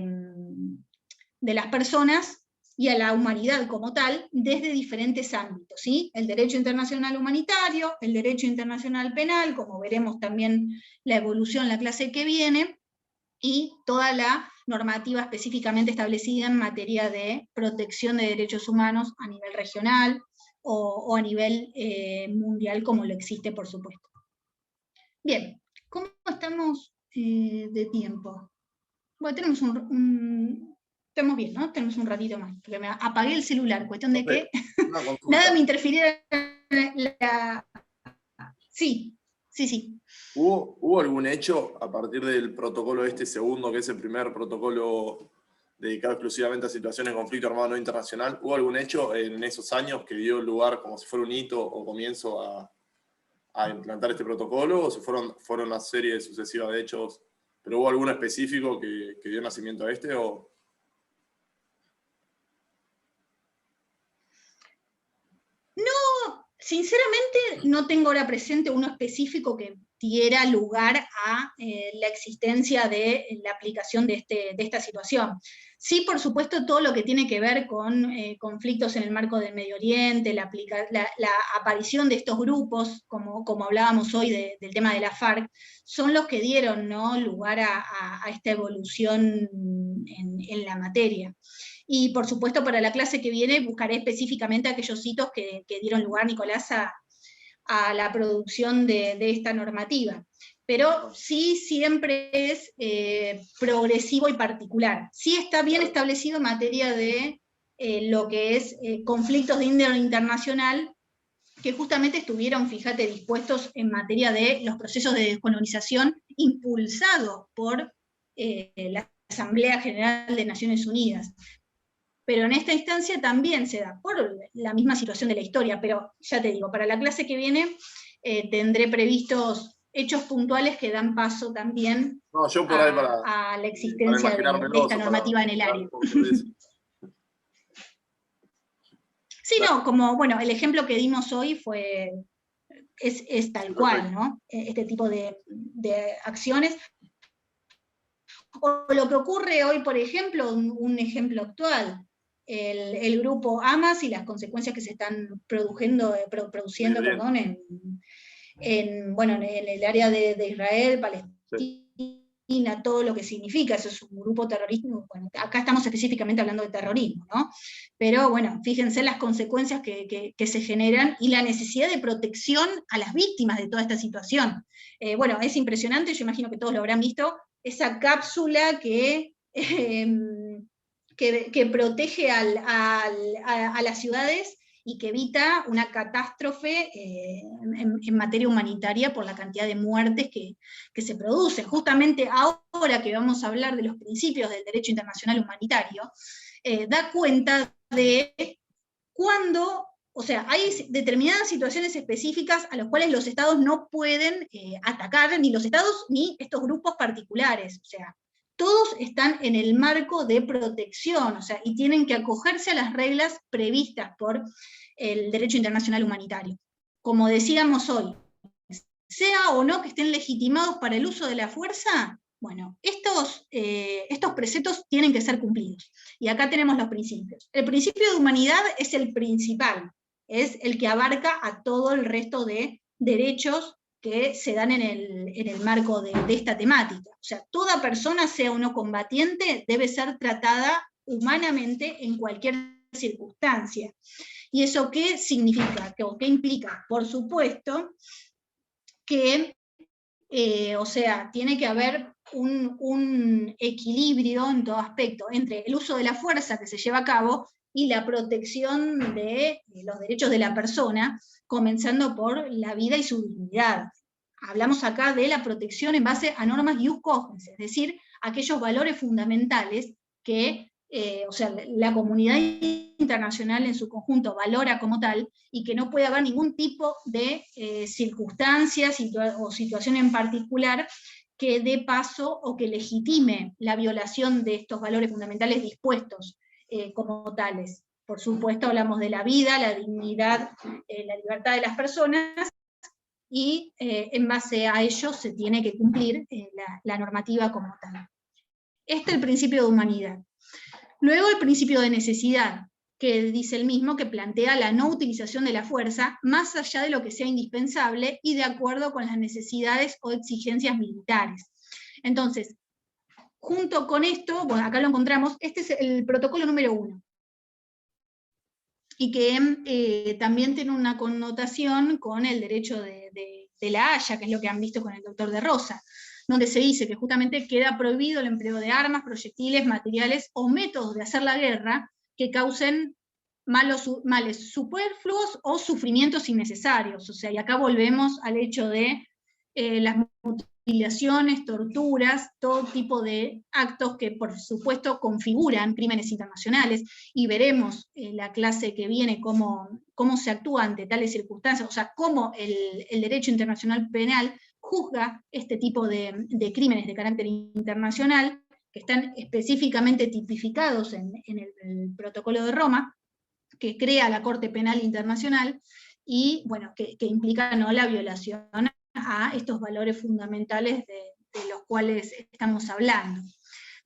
las personas y a la humanidad como tal, desde diferentes ámbitos, ¿sí? El derecho internacional humanitario, el derecho internacional penal, como veremos también la evolución en la clase que viene, y toda la normativa específicamente establecida en materia de protección de derechos humanos a nivel regional o a nivel mundial, como lo existe, por supuesto. Bien, ¿cómo estamos de tiempo? Bueno, tenemos estamos bien, ¿no? Tenemos un ratito más, porque me apagué el celular, cuestión de que nada me interfiriera Sí. ¿Hubo algún hecho a partir del protocolo este segundo, que es el primer protocolo dedicado exclusivamente a situaciones de conflicto armado no internacional? ¿Hubo algún hecho en esos años que dio lugar como si fuera un hito o comienzo a implantar este protocolo? ¿O se fueron una serie sucesiva de hechos? ¿Pero hubo alguno específico que dio nacimiento a este? ¿O? No, Sinceramente, no tengo ahora presente uno específico que diera lugar a la existencia de la aplicación de esta situación. Sí, por supuesto, todo lo que tiene que ver con conflictos en el marco del Medio Oriente, la aparición de estos grupos, como hablábamos hoy del tema de la FARC, son los que dieron, ¿no?, lugar a esta evolución en la materia. Y por supuesto, para la clase que viene buscaré específicamente aquellos hitos que dieron lugar, Nicolás, a la producción de esta normativa. Pero sí siempre es progresivo y particular. Sí está bien establecido en materia de lo que es conflictos de índole internacional, que justamente estuvieron, fíjate, dispuestos en materia de los procesos de descolonización impulsados por la Asamblea General de Naciones Unidas. Pero en esta instancia también se da por la misma situación de la historia, pero ya te digo, para la clase que viene tendré previstos hechos puntuales que dan paso también a la existencia de esta normativa en el área. Sí, no, como, bueno, el ejemplo que dimos hoy es tal cual, ¿no? Este tipo de acciones. O lo que ocurre hoy, por ejemplo, un ejemplo actual, el grupo Hamas y las consecuencias que se están produciendo en el área de Israel, Palestina, todo lo que significa, eso es un grupo terrorista. Bueno, acá estamos específicamente hablando de terrorismo, ¿no? Pero bueno, fíjense las consecuencias que se generan y la necesidad de protección a las víctimas de toda esta situación. Bueno, es impresionante, yo imagino que todos lo habrán visto, esa cápsula que protege a las ciudades y que evita una catástrofe en materia humanitaria por la cantidad de muertes que se producen. Justamente ahora que vamos a hablar de los principios del derecho internacional humanitario, da cuenta de cuando, o sea, hay determinadas situaciones específicas a las cuales los estados no pueden atacar, ni los estados ni estos grupos particulares, o sea, todos están en el marco de protección, o sea, y tienen que acogerse a las reglas previstas por el derecho internacional humanitario. Como decíamos hoy, sea o no que estén legitimados para el uso de la fuerza, bueno, estos preceptos tienen que ser cumplidos. Y acá tenemos los principios. El principio de humanidad es el principal, es el que abarca a todo el resto de derechos que se dan en el marco de esta temática. O sea, toda persona, sea o no combatiente, debe ser tratada humanamente en cualquier circunstancia. ¿Y eso qué significa? ¿Qué implica? Por supuesto que, o sea, tiene que haber un equilibrio en todo aspecto entre el uso de la fuerza que se lleva a cabo y la protección de los derechos de la persona, comenzando por la vida y su dignidad. Hablamos acá de la protección en base a normas ius cogens, es decir, aquellos valores fundamentales que o sea, la comunidad internacional en su conjunto valora como tal, y que no puede haber ningún tipo de circunstancias o situación en particular que dé paso o que legitime la violación de estos valores fundamentales dispuestos como tales. Por supuesto, hablamos de la vida, la dignidad, la libertad de las personas, y en base a ello se tiene que cumplir la normativa como tal. Este es el principio de humanidad. Luego el principio de necesidad, que dice el mismo, que plantea la no utilización de la fuerza más allá de lo que sea indispensable y de acuerdo con las necesidades o exigencias militares. Entonces, junto con esto, bueno, acá lo encontramos, este es el protocolo número 1, y que también tiene una connotación con el derecho de la Haya, que es lo que han visto con el doctor de Rosa, donde se dice que justamente queda prohibido el empleo de armas, proyectiles, materiales o métodos de hacer la guerra que causen males superfluos o sufrimientos innecesarios. O sea, y acá volvemos al hecho de las mutilaciones, torturas, todo tipo de actos que por supuesto configuran crímenes internacionales, y veremos en la clase que viene cómo se actúa ante tales circunstancias, o sea, cómo el derecho internacional penal juzga este tipo de crímenes de carácter internacional, que están específicamente tipificados en el Protocolo de Roma, que crea la Corte Penal Internacional, y bueno, que implica, ¿no?, la violación a estos valores fundamentales de los cuales estamos hablando.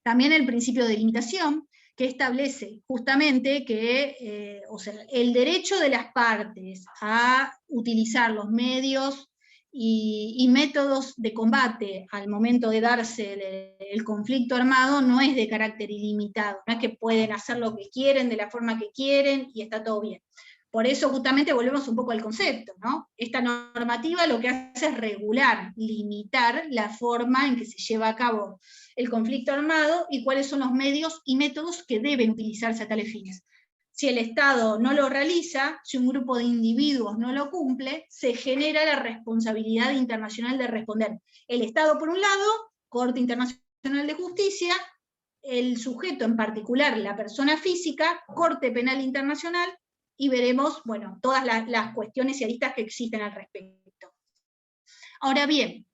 También el principio de limitación, que establece justamente que o sea, el derecho de las partes a utilizar los medios y métodos de combate al momento de darse el conflicto armado no es de carácter ilimitado, no es que pueden hacer lo que quieren, de la forma que quieren, y está todo bien. Por eso justamente volvemos un poco al concepto, ¿no? Esta normativa lo que hace es regular, limitar la forma en que se lleva a cabo el conflicto armado y cuáles son los medios y métodos que deben utilizarse a tales fines. Si el Estado no lo realiza, si un grupo de individuos no lo cumple, se genera la responsabilidad internacional de responder. El Estado por un lado, Corte Internacional de Justicia, el sujeto en particular, la persona física, Corte Penal Internacional, y veremos, bueno, todas las cuestiones y aristas que existen al respecto. Ahora bien,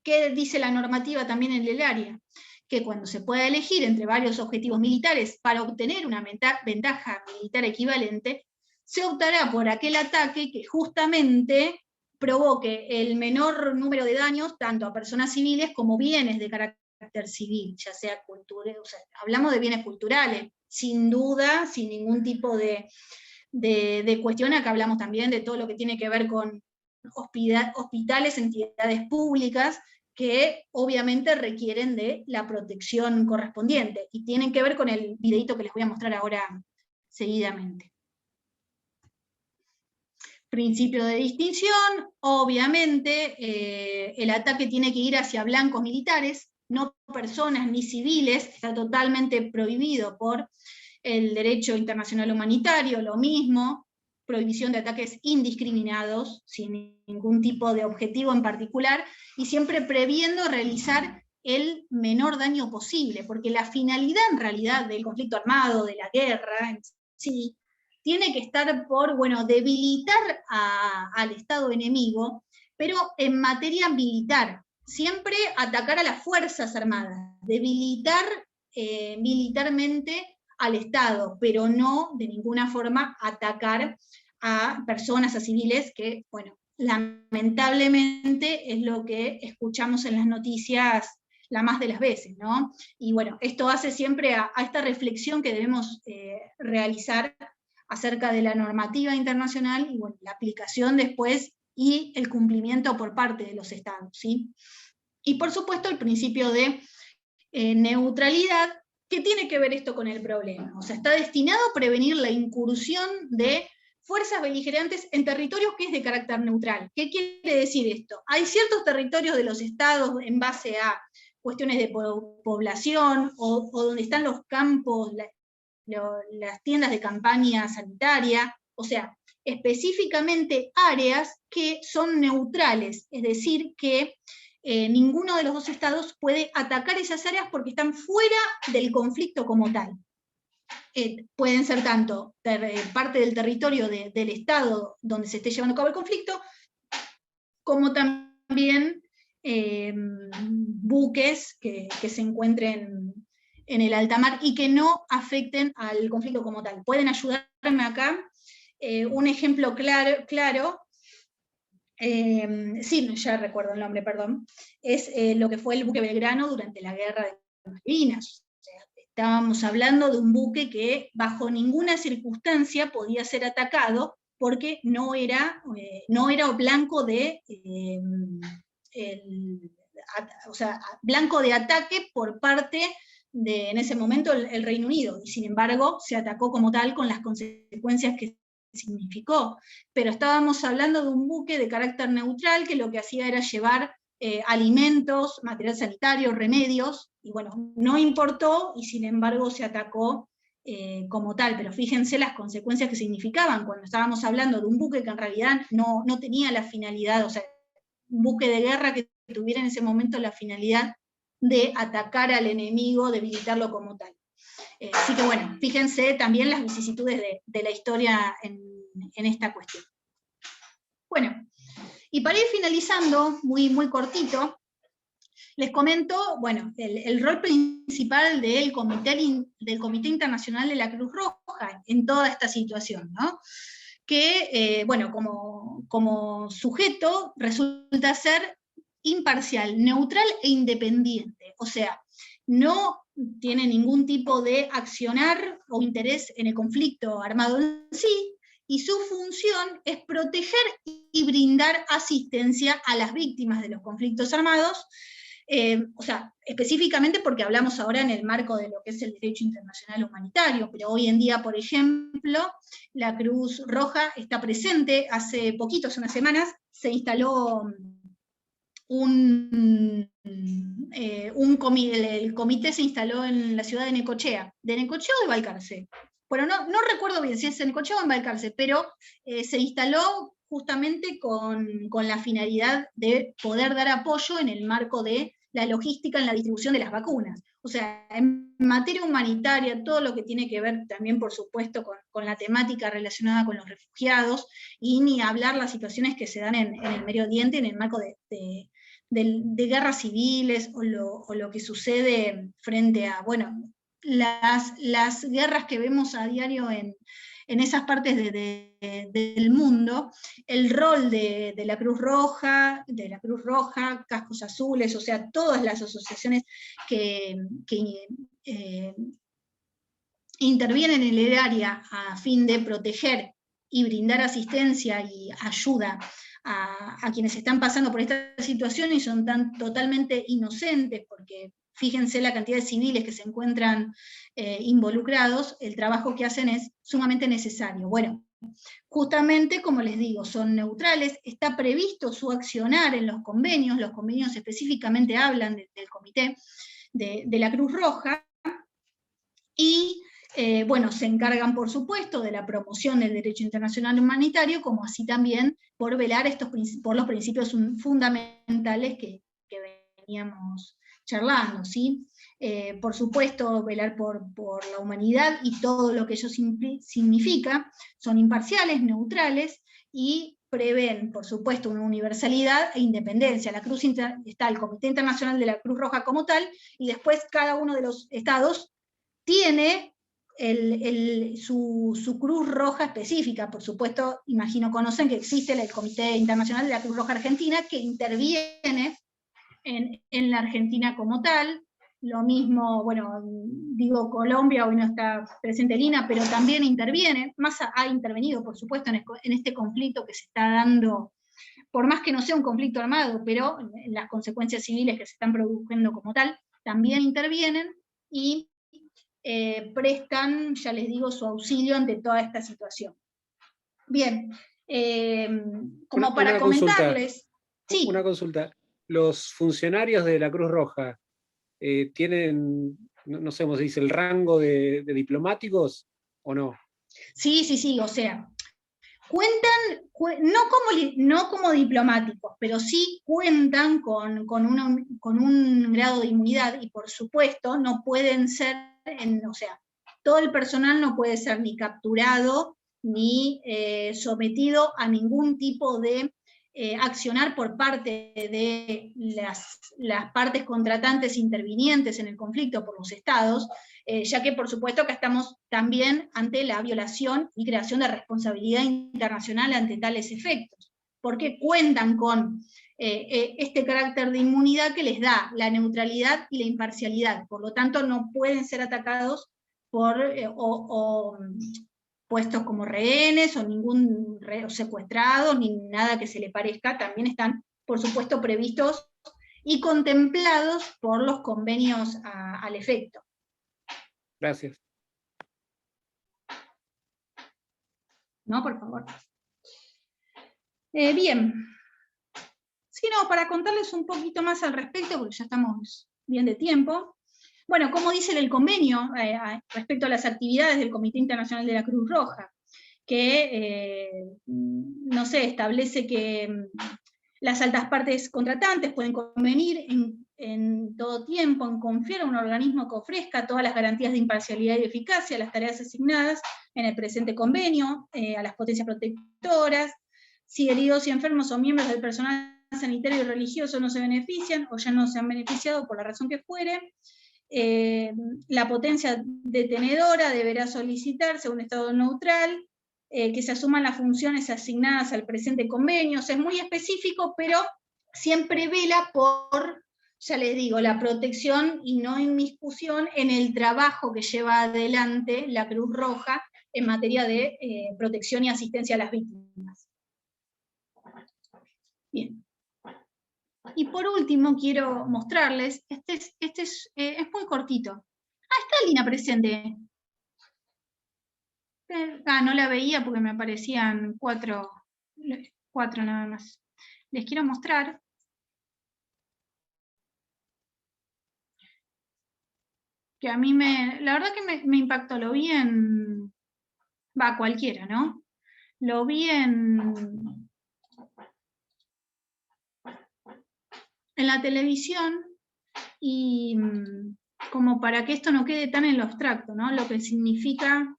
¿qué dice la normativa también en el área? Que cuando se pueda elegir entre varios objetivos militares para obtener una ventaja militar equivalente, se optará por aquel ataque que justamente provoque el menor número de daños tanto a personas civiles como bienes de carácter civil, ya sea cultural, o sea, hablamos de bienes culturales, sin duda, sin ningún tipo de cuestión. Acá hablamos también de todo lo que tiene que ver con hospitales, entidades públicas, que obviamente requieren de la protección correspondiente, y tienen que ver con el videito que les voy a mostrar ahora seguidamente. Principio de distinción, obviamente el ataque tiene que ir hacia blancos militares, no personas ni civiles, está totalmente prohibido por el derecho internacional humanitario, lo mismo, prohibición de ataques indiscriminados, sin ningún tipo de objetivo en particular, y siempre previendo realizar el menor daño posible, porque la finalidad en realidad del conflicto armado, de la guerra en sí, tiene que estar por, bueno, debilitar al Estado enemigo, pero en materia militar, siempre atacar a las Fuerzas Armadas, debilitar militarmente al Estado, pero no de ninguna forma atacar a personas, a civiles, que, bueno, lamentablemente es lo que escuchamos en las noticias la más de las veces, ¿no? Y bueno, esto hace siempre a esta reflexión que debemos realizar acerca de la normativa internacional y, bueno, la aplicación después y el cumplimiento por parte de los Estados, ¿sí? Y por supuesto el principio de neutralidad, ¿qué tiene que ver esto con el problema? O sea, está destinado a prevenir la incursión de fuerzas beligerantes en territorios que es de carácter neutral. ¿Qué quiere decir esto? Hay ciertos territorios de los estados en base a cuestiones de población, o donde están los campos, las tiendas de campaña sanitaria, o sea, específicamente áreas que son neutrales, es decir, que ninguno de los dos estados puede atacar esas áreas porque están fuera del conflicto como tal. Pueden ser tanto parte del territorio del estado donde se esté llevando a cabo el conflicto, como también buques que se encuentren en el alta mar y que no afecten al conflicto como tal. Pueden ayudarme acá. Un ejemplo claro, sí, ya recuerdo el nombre, perdón, es lo que fue el buque Belgrano durante la guerra de Malvinas. O sea, estábamos hablando de un buque que bajo ninguna circunstancia podía ser atacado porque no era blanco de o sea, blanco de ataque por parte de, en ese momento, el Reino Unido, y sin embargo se atacó como tal con las consecuencias que significó. Pero estábamos hablando de un buque de carácter neutral que lo que hacía era llevar alimentos, material sanitario, remedios, y bueno, no importó, y sin embargo se atacó como tal. Pero fíjense las consecuencias que significaban cuando estábamos hablando de un buque que en realidad no tenía la finalidad, o sea, un buque de guerra que tuviera en ese momento la finalidad de atacar al enemigo, debilitarlo como tal. Así que bueno, fíjense también las vicisitudes de la historia en esta cuestión. Bueno, y para ir finalizando, muy cortito, les comento, bueno, el rol principal del Comité Internacional de la Cruz Roja en toda esta situación, ¿no? que, bueno, como sujeto resulta ser imparcial, neutral e independiente. O sea, no tiene ningún tipo de accionar o interés en el conflicto armado en sí, y su función es proteger y brindar asistencia a las víctimas de los conflictos armados, o sea, específicamente porque hablamos ahora en el marco de lo que es el derecho internacional humanitario, pero hoy en día, por ejemplo, la Cruz Roja está presente. Hace poquitos, unas semanas, se instaló el comité se instaló en la ciudad de Necochea o de Balcarce. Bueno, no recuerdo bien si es en Necochea o en Balcarce, pero se instaló justamente con la finalidad de poder dar apoyo en el marco de la logística en la distribución de las vacunas. O sea, en materia humanitaria, todo lo que tiene que ver también, por supuesto, con la temática relacionada con los refugiados, y ni hablar las situaciones que se dan en el Medio Oriente en el marco de guerras civiles, o lo que sucede frente a, bueno, las guerras que vemos a diario en esas partes del mundo. El rol de la Cruz Roja, Cascos Azules, o sea, todas las asociaciones que intervienen en el área a fin de proteger y brindar asistencia y ayuda a quienes están pasando por esta situación y son totalmente inocentes, porque fíjense la cantidad de civiles que se encuentran involucrados. El trabajo que hacen es sumamente necesario. Bueno, justamente, como les digo, son neutrales, está previsto su accionar en los convenios específicamente hablan del comité de la Cruz Roja, y bueno, se encargan, por supuesto, de la promoción del derecho internacional humanitario, como así también por velar por los principios fundamentales que veníamos charlando, ¿sí? Por supuesto, velar por la humanidad y todo lo que ello significa. Son imparciales, neutrales, y prevén, por supuesto, una universalidad e independencia. Está el Comité Internacional de la Cruz Roja como tal, y después cada uno de los estados tiene su Cruz Roja específica. Por supuesto, imagino conocen que existe el Comité Internacional de la Cruz Roja Argentina, que interviene en la Argentina como tal. Lo mismo, bueno, digo Colombia, hoy no está presente Lina, pero también interviene, ha intervenido, por supuesto, en este conflicto que se está dando, por más que no sea un conflicto armado, pero en las consecuencias civiles que se están produciendo como tal, también intervienen y prestan, ya les digo, su auxilio ante toda esta situación. Bien, como para comentarles... Sí. Una consulta. ¿Los funcionarios de la Cruz Roja tienen, no sé cómo se dice, el rango de diplomáticos o no? Sí, o sea, cuentan, no como diplomáticos, pero sí cuentan con un grado de inmunidad, y por supuesto no pueden ser, o sea, todo el personal no puede ser ni capturado ni sometido a ningún tipo de accionar por parte de las partes contratantes intervinientes en el conflicto por los estados, ya que por supuesto que estamos también ante la violación y creación de responsabilidad internacional ante tales efectos, porque cuentan con este carácter de inmunidad que les da la neutralidad y la imparcialidad. Por lo tanto, no pueden ser atacados por puestos como rehenes, o secuestrados, ni nada que se le parezca. También están, por supuesto, previstos y contemplados por los convenios al efecto. Gracias. No, por favor. Bien. Sí, no, para contarles un poquito más al respecto, porque ya estamos bien de tiempo. Bueno, como dice el convenio respecto a las actividades del Comité Internacional de la Cruz Roja, que, no sé, establece que las altas partes contratantes pueden convenir en todo tiempo en confiar a un organismo que ofrezca todas las garantías de imparcialidad y eficacia a las tareas asignadas en el presente convenio, a las potencias protectoras. Si heridos y enfermos o miembros del personal sanitario y religioso no se benefician o ya no se han beneficiado por la razón que fuere, la potencia detenedora deberá solicitar, según estado neutral, que se asuman las funciones asignadas al presente convenio. O sea, es muy específico, pero siempre vela por, ya les digo, la protección y no inmiscusión en el trabajo que lleva adelante la Cruz Roja en materia de protección y asistencia a las víctimas. Bien. Y por último quiero mostrarles, este es muy cortito. Está Lina presente. No la veía porque me aparecían cuatro nada más. Les quiero mostrar. Que a mí la verdad que me impactó, lo vi en, cualquiera, ¿no? Lo vi en la televisión y como para que esto no quede tan en lo abstracto, ¿no? Lo que significa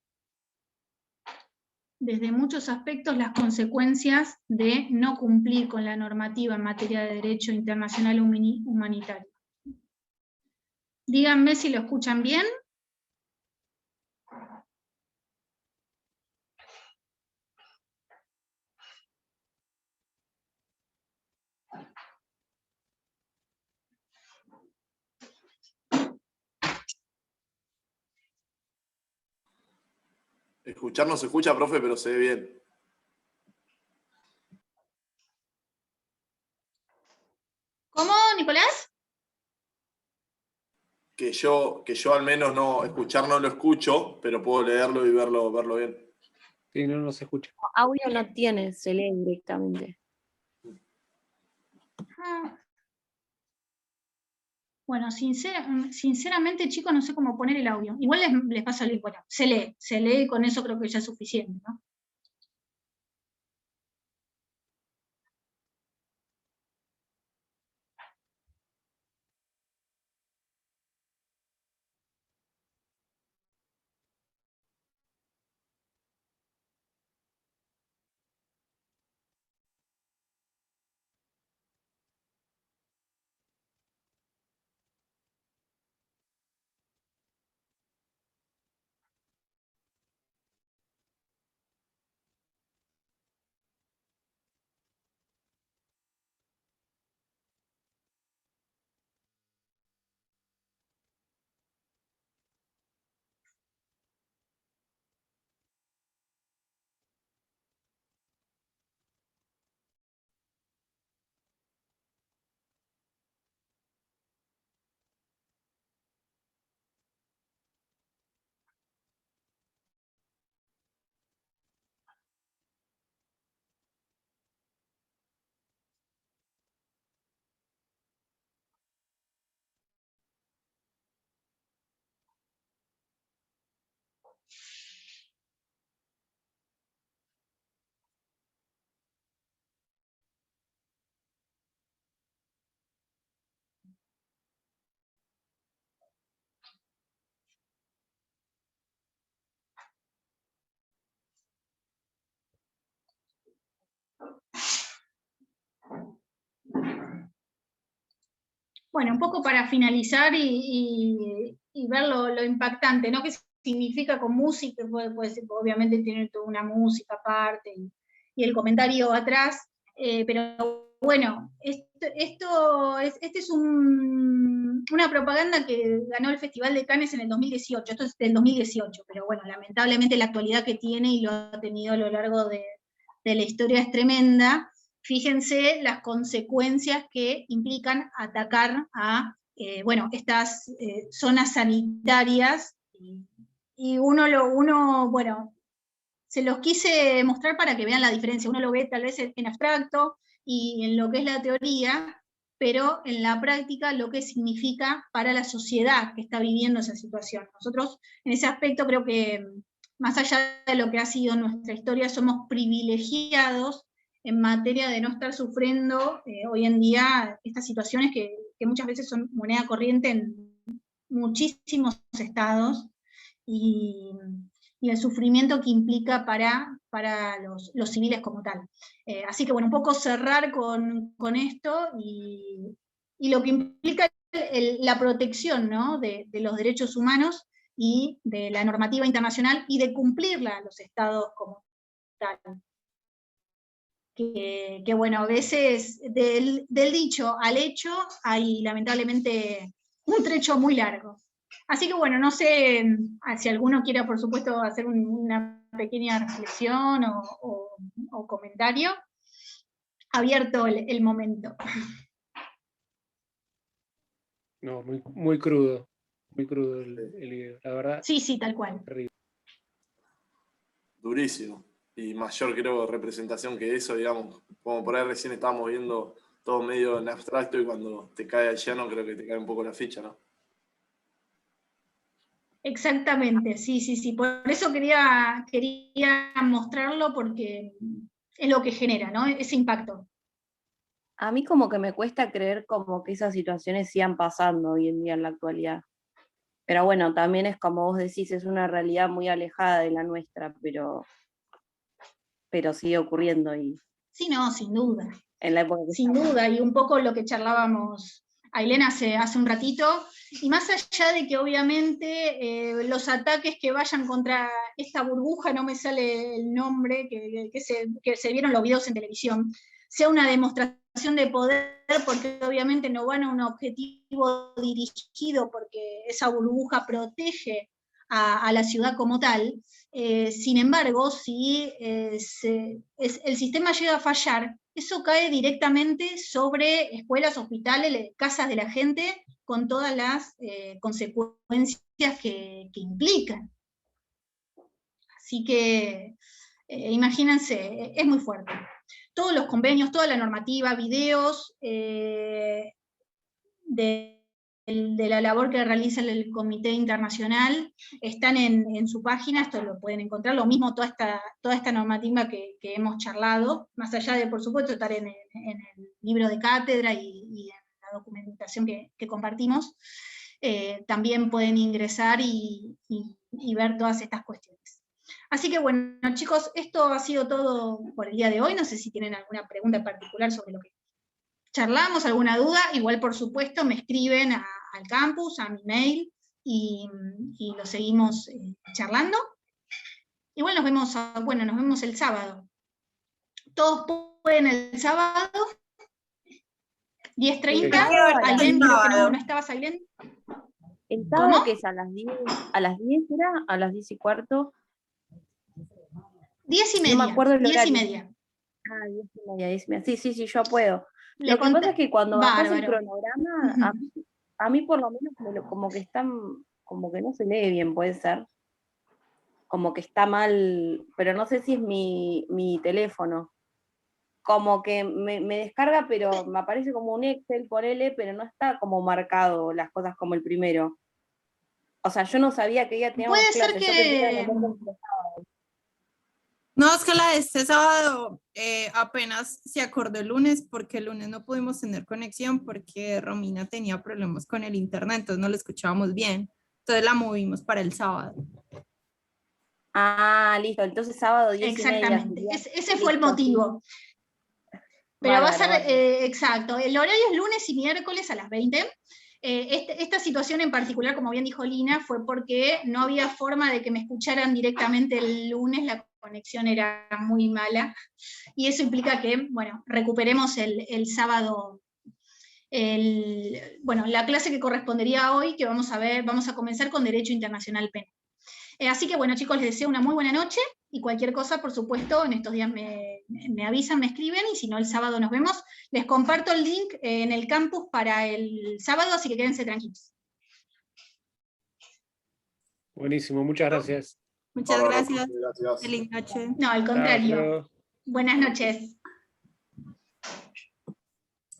desde muchos aspectos las consecuencias de no cumplir con la normativa en materia de derecho internacional humanitario. Díganme si lo escuchan bien. Escuchar no se escucha, profe, pero se ve bien. ¿Cómo, Nicolás? Que yo al menos no, escuchar no lo escucho, pero puedo leerlo y verlo bien. Sí, no se escucha. Audio no tiene, se lee directamente. Bueno, sinceramente, chicos, no sé cómo poner el audio. Igual les paso el link. Bueno, se lee y con eso creo que ya es suficiente, ¿no? Bueno, un poco para finalizar y ver lo impactante, ¿no? ¿Qué significa con música? Puede ser, obviamente tiene toda una música aparte y el comentario atrás, pero bueno, este es una propaganda que ganó el Festival de Cannes en el 2018, esto es del 2018, pero bueno, lamentablemente la actualidad que tiene y lo ha tenido a lo largo de la historia es tremenda. Fíjense las consecuencias que implican atacar a estas zonas sanitarias, y bueno, se los quise mostrar para que vean la diferencia. Uno lo ve tal vez en abstracto y en lo que es la teoría, pero en la práctica lo que significa para la sociedad que está viviendo esa situación. Nosotros en ese aspecto creo que, más allá de lo que ha sido nuestra historia, somos privilegiados en materia de no estar sufriendo hoy en día estas situaciones que muchas veces son moneda corriente en muchísimos estados, y el sufrimiento que implica para los civiles como tal. Así que bueno, un poco cerrar con esto y lo que implica la protección, ¿no? de los derechos humanos y de la normativa internacional y de cumplirla a los estados como Que bueno, a veces del dicho al hecho hay lamentablemente un trecho muy largo. Así que bueno, no sé si alguno quiera, por supuesto, hacer una pequeña reflexión o comentario. Abierto el momento. No, muy crudo el video, la verdad. Sí, tal cual. Terrible. Durísimo. Y mayor, creo, representación que eso, digamos, como por ahí recién estábamos viendo todo medio en abstracto y cuando te cae al llano creo que te cae un poco la ficha, ¿no? Exactamente, sí. Por eso quería mostrarlo porque es lo que genera, ¿no? Ese impacto. A mí como que me cuesta creer como que esas situaciones sigan pasando hoy en día en la actualidad. Pero bueno, también es como vos decís, es una realidad muy alejada de la nuestra, pero sigue ocurriendo y Sí, no, sin duda. en la época que Sin duda, y un poco lo que charlábamos Ailén hace un ratito, y más allá de que obviamente los ataques que vayan contra esta burbuja, no me sale el nombre, que se vieron los videos en televisión, sea una demostración de poder, porque obviamente no van a un objetivo dirigido, porque esa burbuja protege a la ciudad como tal. Sin embargo, si el sistema llega a fallar, eso cae directamente sobre escuelas, hospitales, casas de la gente, con todas las consecuencias que implican. Así que imagínense, es muy fuerte. Todos los convenios, toda la normativa, videos de la labor que realiza el Comité Internacional están en su página, esto lo pueden encontrar, lo mismo toda esta normativa que hemos charlado, más allá de, por supuesto, estar en el libro de cátedra y en la documentación que compartimos, también pueden ingresar y ver todas estas cuestiones. Así que bueno, chicos, esto ha sido todo por el día de hoy, no sé si tienen alguna pregunta en particular sobre lo que charlamos, alguna duda, igual por supuesto me escriben al campus, a mi mail, y lo seguimos charlando. Igual nos vemos el sábado. Todos pueden el sábado, 10:30. Ailén, creo que no estabas, Ailén. ¿El sábado que es a las 10? ¿A las 10 era? ¿A las 10:15? 10:30. No me acuerdo el horario. 10:30. Ah, 10:30. Sí, yo puedo. Lo que pasa es que cuando bajás el Bárbaro. cronograma, a mí por lo menos como que como que no se lee bien, puede ser. Como que está mal, pero no sé si es mi teléfono. Como que me descarga, pero me aparece como un Excel, ponele, pero no está como marcado las cosas como el primero. O sea, yo no sabía que ya teníamos Puede ser clases. Yo pensé que era No, es que la de este sábado apenas se acordó el lunes, porque el lunes no pudimos tener conexión porque Romina tenía problemas con el internet, entonces no la escuchábamos bien. Entonces la movimos para el sábado. Ah, listo, entonces sábado 10:30. Exactamente, ese fue el motivo. Pero va a ser, exacto, el horario es lunes y miércoles a las 20. Esta situación en particular, como bien dijo Lina, fue porque no había forma de que me escucharan directamente el lunes, la conexión era muy mala, y eso implica que, bueno, recuperemos el sábado, la clase que correspondería hoy, que vamos a comenzar con Derecho Internacional Penal. Así que bueno, chicos, les deseo una muy buena noche, y cualquier cosa, por supuesto, en estos días me avisan, me escriben, y si no, el sábado nos vemos. Les comparto el link en el campus para el sábado, así que quédense tranquilos. Buenísimo, muchas gracias. Muchas gracias. Feliz noche. No, al contrario. Chao. Buenas noches.